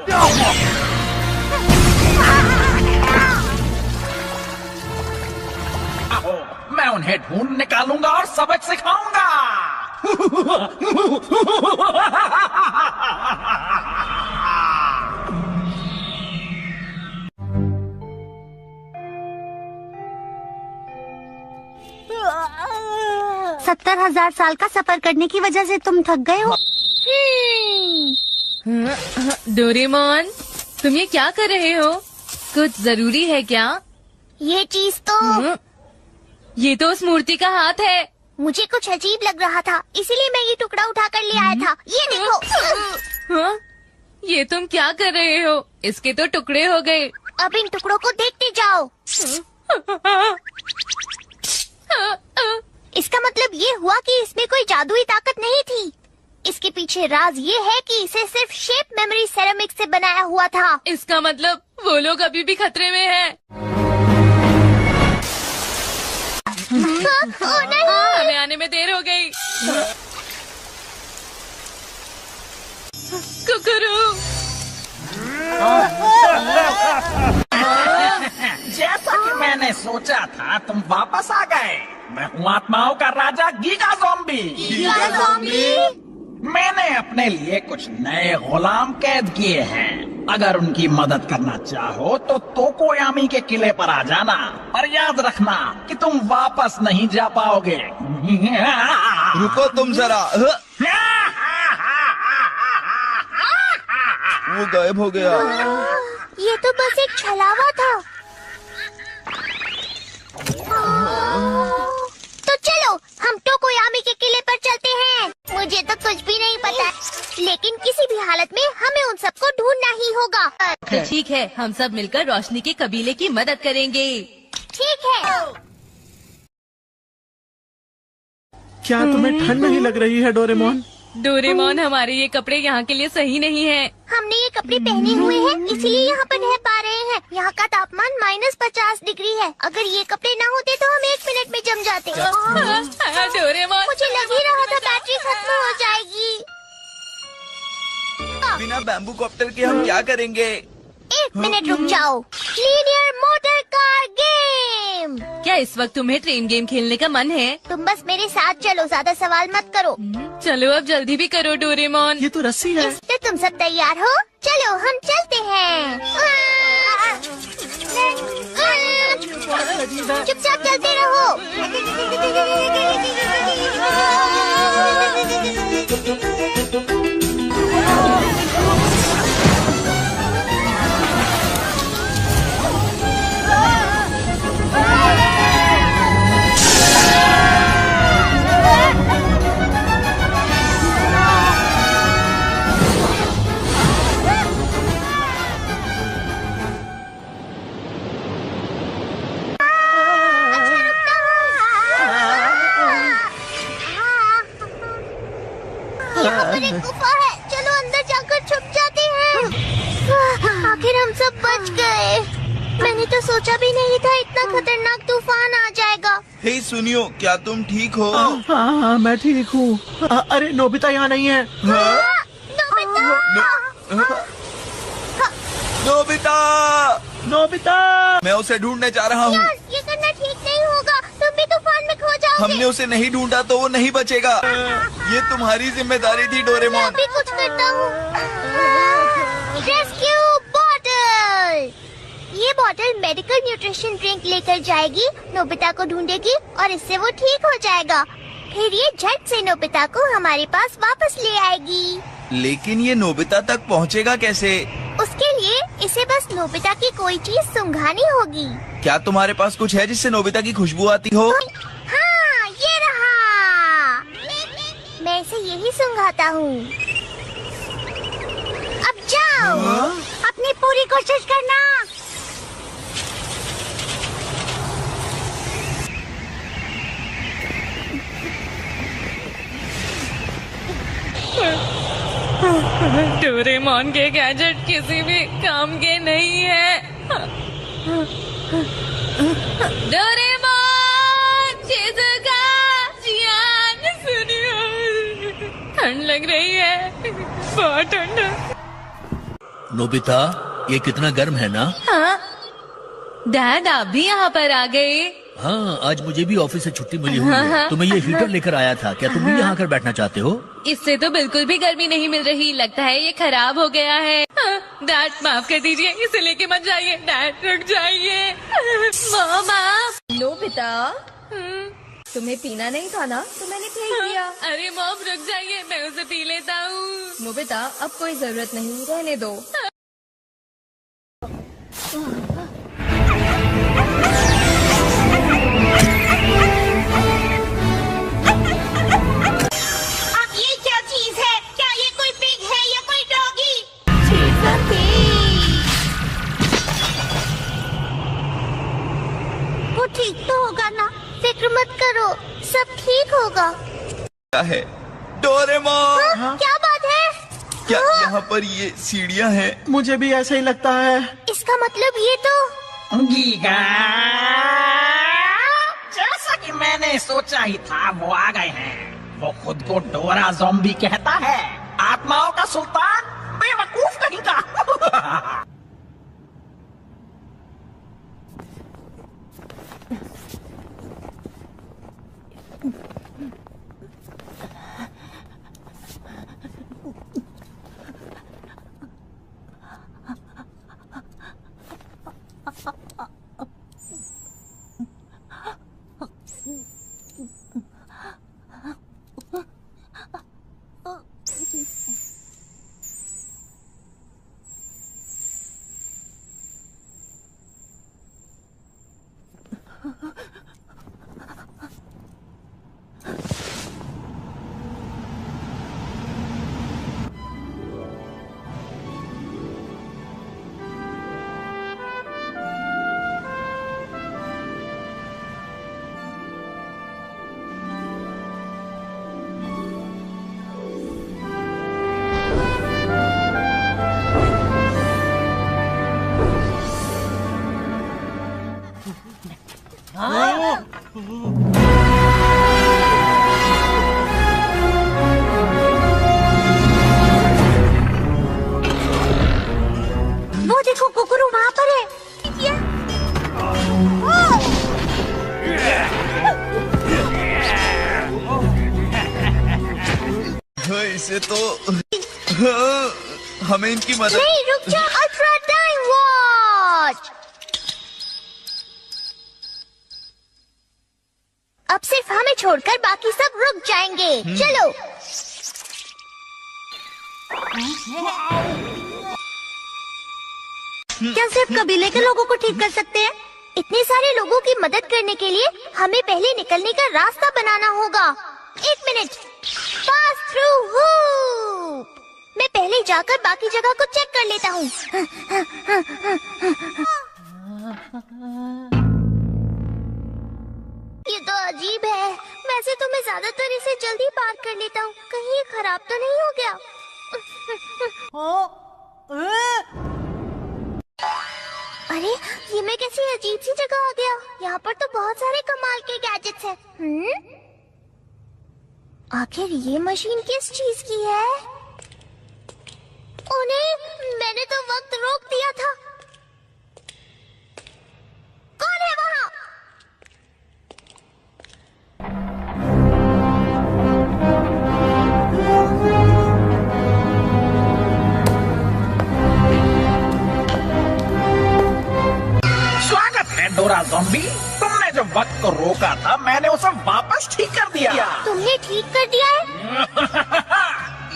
आओ, मैं उन्हें ढूंढ निकालूंगा और सबक सिखाऊंगा। 70,000 साल का सफर करने की वजह से तुम थक गए हो। डोरेमोन, तुम ये क्या कर रहे हो? कुछ जरूरी है क्या? ये चीज तो ये तो उस मूर्ति का हाथ है। मुझे कुछ अजीब लग रहा था, इसीलिए मैं ये टुकड़ा उठा कर ले आया था। ये देखो। हाँ? ये तुम क्या कर रहे हो? इसके तो टुकड़े हो गए। अब इन टुकड़ों को देखते जाओ। इसका मतलब ये हुआ कि इसमें कोई जादुई ताकत नहीं थी। इसके पीछे राज ये है कि इसे सिर्फ शेप मेमोरी सेरेमिक से बनाया हुआ था। इसका मतलब वो लोग अभी भी खतरे में हैं। नहीं। हमें आने में देर हो गई। कुकरू। जैसा कि मैंने सोचा था, तुम वापस आ गए। मैं हूँ आत्माओं का राजा गीगा ज़ॉम्बी। मैंने अपने लिए कुछ नए गुलाम कैद किए हैं। अगर उनकी मदद करना चाहो तो तोकोयामी के किले पर आ जाना, पर याद रखना कि तुम वापस नहीं जा पाओगे। रुको तुम जरा। वो गायब हो गया। ये तो बस एक छलावा था। तो चलो हम टोकोयामी के किले पर चलते हैं। मुझे तो कुछ भी नहीं पता, लेकिन किसी भी हालत में हमें उन सबको ढूंढना ही होगा। तो ठीक है, हम सब मिलकर रोशनी के कबीले की मदद करेंगे। ठीक है। क्या तुम्हें ठंड नहीं लग रही है डोरेमोन? डोरेमोन, हमारे ये कपड़े यहाँ के लिए सही नहीं है। हमने ये कपड़े पहने हुए हैं, इसीलिए यहाँ पर रह पा रहे हैं। यहाँ का तापमान -50 डिग्री है। अगर ये कपड़े ना होते तो हम 1 मिनट में जम जाते। डोरेमोन, मुझे लग ही रहा था बैटरी खत्म हो जाएगी। बिना बैम्बू कॉप्टर के हम क्या करेंगे? 1 मिनट रुक जाओ। Linear motor car game. क्या इस वक्त तुम्हें ट्रेन गेम खेलने का मन है? तुम बस मेरे साथ चलो, ज्यादा सवाल मत करो। चलो अब जल्दी भी करो डोरेमोन। ये तो रस्सी है। तो तुम सब तैयार हो? चलो हम चलते हैं। चुपचाप चलते रहो। यहाँ पर एक गुफा है, चलो अंदर जाकर छुप जाते हैं। आखिर हम सब बच गए। मैंने तो सोचा भी नहीं था इतना खतरनाक तूफान आ जाएगा। हे सुनियो, क्या तुम ठीक हो? हाँ, मैं ठीक हूँ। अरे नोबिता यहाँ नहीं है। नोबिता, मैं उसे ढूंढने जा रहा हूँ। ये करना ठीक नहीं होगा, तुम भी तूफान में खो जाओगे। हमने उसे नहीं ढूंढा तो वो नहीं बचेगा। ये तुम्हारी जिम्मेदारी थी डोरेमोन। मैं भी कुछ करता हूँ। Rescue bottle. ये बॉटल मेडिकल न्यूट्रिशन ड्रिंक लेकर जाएगी, नोबिता को ढूंढेगी और इससे वो ठीक हो जाएगा। फिर ये झट से नोबिता को हमारे पास वापस ले आएगी। लेकिन ये नोबिता तक पहुँचेगा कैसे? उसके लिए इसे बस नोबिता की कोई चीज सुंघानी होगी। क्या तुम्हारे पास कुछ है जिससे नोबिता की खुशबू आती हो? हाँ, ये रहा। मैं इसे यही सुंघाता हूँ। अब जाओ, अपनी पूरी कोशिश करना। डोरेमोन के गैजेट किसी भी काम के नहीं है। डोरेमोन, शिज़ुका, जियान, सुनियो। ठंड लग रही है, बहुत ठंड है। नोबिता, ये कितना गर्म है ना? हाँ डैड, आप भी यहाँ पर आ गए। हाँ, आज मुझे भी ऑफिस से छुट्टी मिली हुई है, तो मैं ये हीटर लेकर आया था। क्या तुम भी यहाँ आकर बैठना चाहते हो? इससे तो बिल्कुल भी गर्मी नहीं मिल रही, लगता है ये खराब हो गया है। डैड माफ कर दीजिए, इसे लेके मत जाइए। डैड रुक जाइए। मामा। नोबिता, तुम्हें पीना नहीं था ना, तो मैंने पी लिया। अरे मॉम रुक जाइए, मैं उसे पी लेता हूँ। नोबिता, अब कोई जरूरत नहीं, रहने दो। सब ठीक होगा। क्या है डोरेमोन? क्या बात है? क्या यहाँ पर ये सीढ़ियाँ हैं? मुझे भी ऐसा ही लगता है। इसका मतलब ये तो गीगा, जैसा कि मैंने सोचा ही था वो आ गए हैं। वो खुद को डोरा ज़ॉम्बी कहता है, आत्माओं का सुल्तान, बेवकूफ कहीं का। वो देखो, कुकुरू वहाँ पर है। इसे तो हमें इनकी मदद। नहीं, रुक जा। Ultra time watch. अब सिर्फ हमें छोड़कर बाकी सब रुक जाएंगे। चलो। क्या सिर्फ कबीले के लोगों को ठीक कर सकते हैं? इतने सारे लोगों की मदद करने के लिए हमें पहले निकलने का रास्ता बनाना होगा। 1 मिनट। Pass through hoop. मैं पहले जाकर बाकी जगह को चेक कर लेता हूँ। ये तो अजीब है। वैसे तो मैं ज्यादातर इसे जल्दी पार कर लेता हूँ। कहीं ये खराब तो नहीं हो गया? अरे, ये मैं कैसी अजीब सी जगह आ गया। यहाँ पर तो बहुत सारे कमाल के गैजेट्स हैं। आखिर ये मशीन किस चीज की है? ओ नहीं, मैंने तो वक्त रोक दिया था। कौन है वहाँ? स्वागत है डोरा ज़ॉम्बी। तुमने जो वक्त को रोका था, मैंने उसे वापस ठीक कर दिया। तुमने ठीक कर दिया है?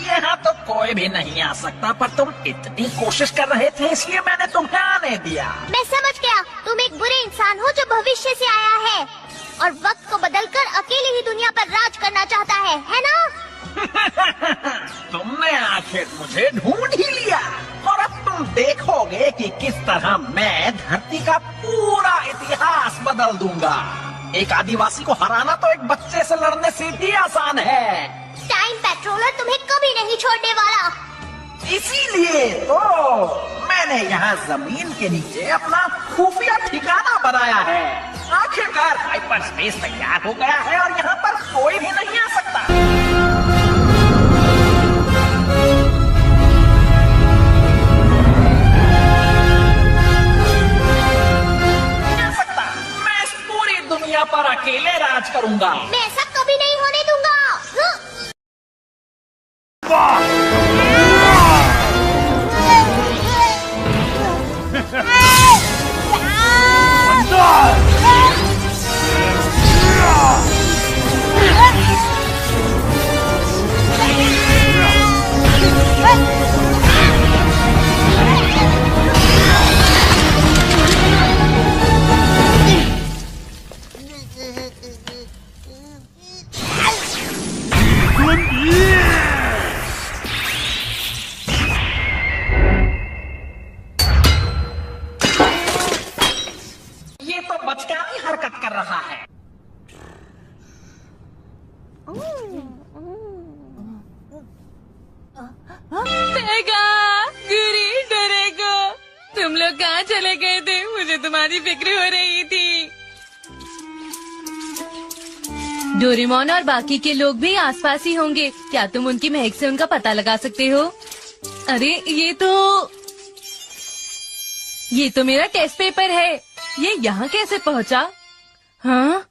यहाँ तो कोई भी नहीं आ सकता, पर तुम इतनी कोशिश कर रहे थे इसलिए मैंने तुम्हें आने दिया। मैं समझ गया। तुम एक बुरे इंसान हो जो भविष्य से आया है और वक्त को बदलकर अकेले ही दुनिया पर राज करना चाहता है ना? तुमने आखिर मुझे ढूंढ ही लिया और अब तुम देखोगे कि किस तरह मैं धरती का पूरा इतिहास बदल दूंगा। एक आदिवासी को हराना तो एक बच्चे से लड़ने से भी आसान है। टाइम पेट्रोलर तुम्हें कभी नहीं छोड़ने वाला। इसीलिए तो मैंने यहाँ जमीन के नीचे अपना खुफिया ठिकाना बनाया है। आखिरकार हाइपर स्पेस तैयार हो गया है और यहाँ पर कोई भी नहीं आ सकता। मैं इस पूरी दुनिया पर अकेले राज करूंगा। मैं ऐसा कभी नहीं होने दूंगा। पेगा, गुरी, डरेगो, तुम लोग कहाँ चले गए थे? मुझे तुम्हारी फिक्र हो रही थी। डोरेमोन और बाकी के लोग भी आसपास ही होंगे। क्या तुम उनकी महक से उनका पता लगा सकते हो? अरे ये तो मेरा टेस्ट पेपर है। ये यहाँ कैसे पहुँचा? हाँ?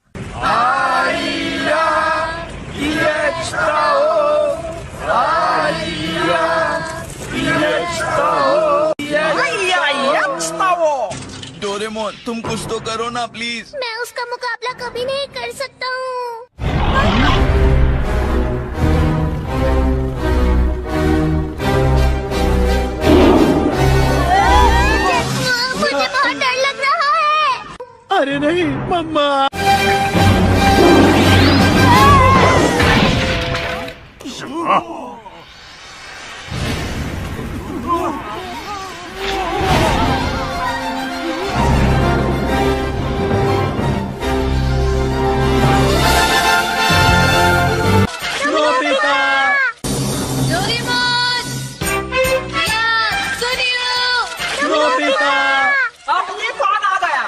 डोरेमोन, तुम कुछ तो करो ना प्लीज। मैं उसका मुकाबला कभी नहीं कर सकता हूँ। मुझे बहुत डर लग रहा है। अरे नहीं मम्मा। डोरेमोन! या, सुनियो! नोबिता! अब ये कौन आ गया?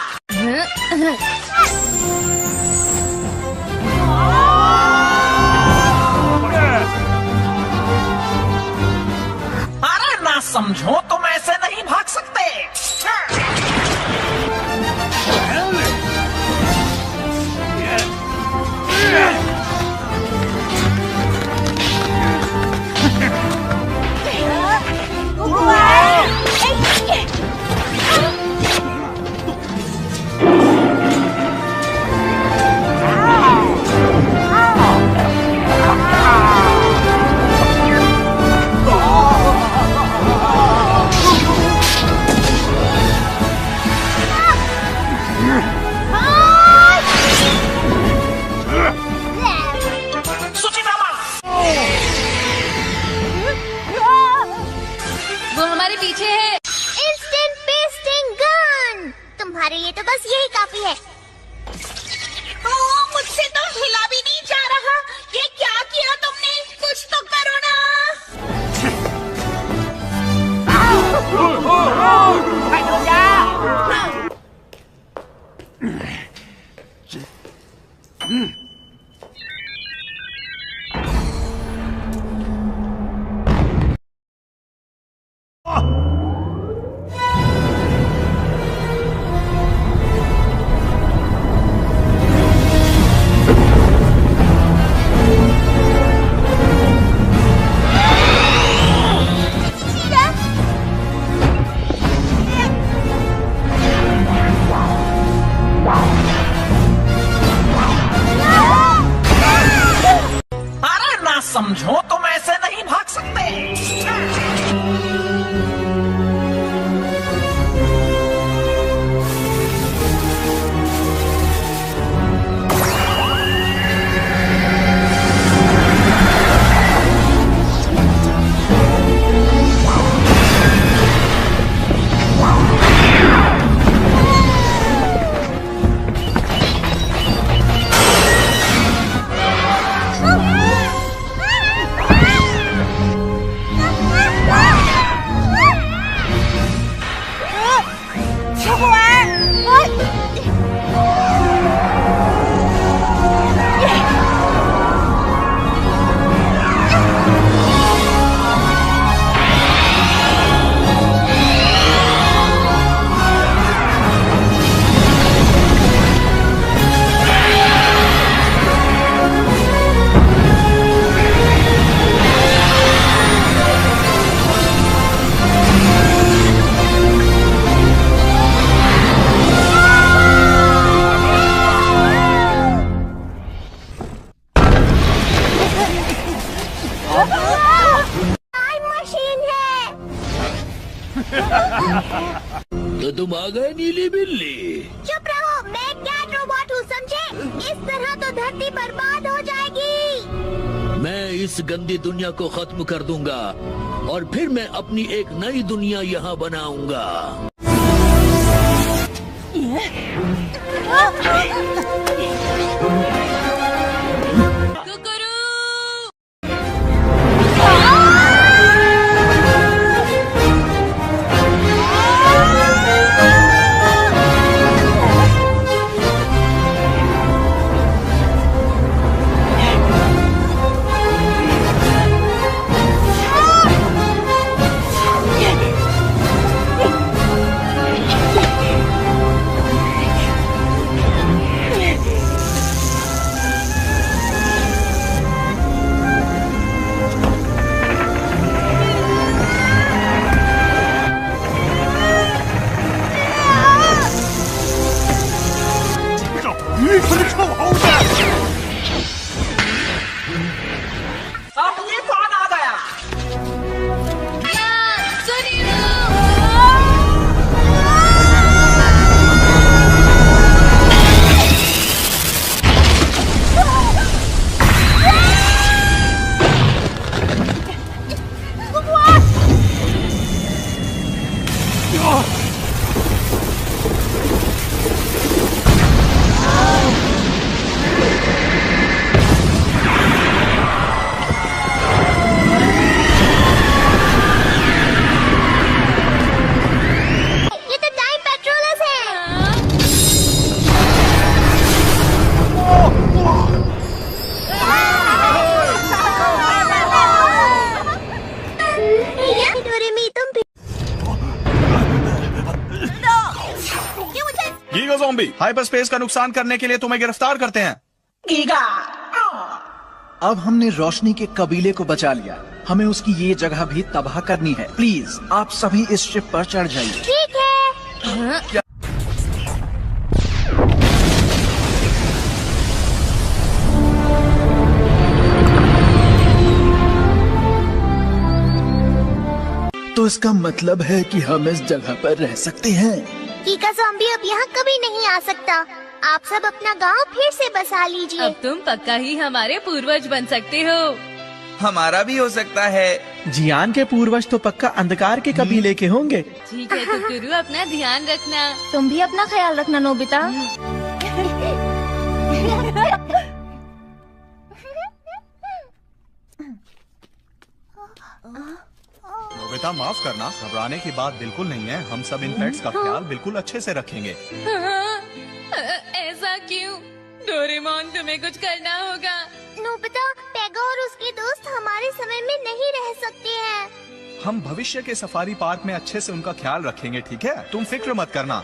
अरे ना समझो, तुम ऐसे नहीं भाग सकते। वो हमारे पीछे है। Instant pasting gun. तुम्हारे लिए तो बस यही काफी है। मुझसे तो हिला भी नहीं जा रहा। ये क्या किया तुमने? कुछ तो करो ना। अरे ना समझो, तुम ऐसे नहीं भाग सकते। तो तुम आ गए नीली बिल्ली। चुप रहो, मैं कैट रोबोट हूँ, समझे? इस तरह तो धरती बर्बाद हो जाएगी। मैं इस गंदी दुनिया को खत्म कर दूंगा और फिर मैं अपनी एक नई दुनिया यहाँ बनाऊंगा। कुकुरू! अब ये कौन आ गया? ये तो टाइम पेट्रोलर्स हैं। डोरेमी तुम भी क्यों मुझे गीगा ज़ॉम्बी, हाइपर स्पेस का नुकसान करने के लिए तुम्हें गिरफ्तार करते हैं। गीगा। अब हमने रोशनी के कबीले को बचा लिया, हमें उसकी ये जगह भी तबाह करनी है। प्लीज आप सभी इस शिप पर चढ़ जाइए। ठीक है। तो इसका मतलब है कि हम इस जगह पर रह सकते हैं। कीका ज़ॉम्बी अब यहाँ कभी नहीं आ सकता। आप सब अपना गांव फिर से बसा लीजिए। अब तुम पक्का ही हमारे पूर्वज बन सकते हो। हमारा भी हो सकता है। जियान के पूर्वज तो पक्का अंधकार के कबीले के होंगे। ठीक है तो गुरु अपना ध्यान रखना। तुम भी अपना ख्याल रखना नोबिता। नोबिता माफ करना, घबराने की बात बिल्कुल नहीं है। हम सब इन पेट्स का ख्याल बिल्कुल अच्छे से रखेंगे। ऐसा क्यों? डोरेमोन तुम्हें कुछ करना होगा। नोबिता, पेगा और उसके दोस्त हमारे समय में नहीं रह सकते हैं। हम भविष्य के सफारी पार्क में अच्छे से उनका ख्याल रखेंगे, ठीक है? तुम फिक्र मत करना।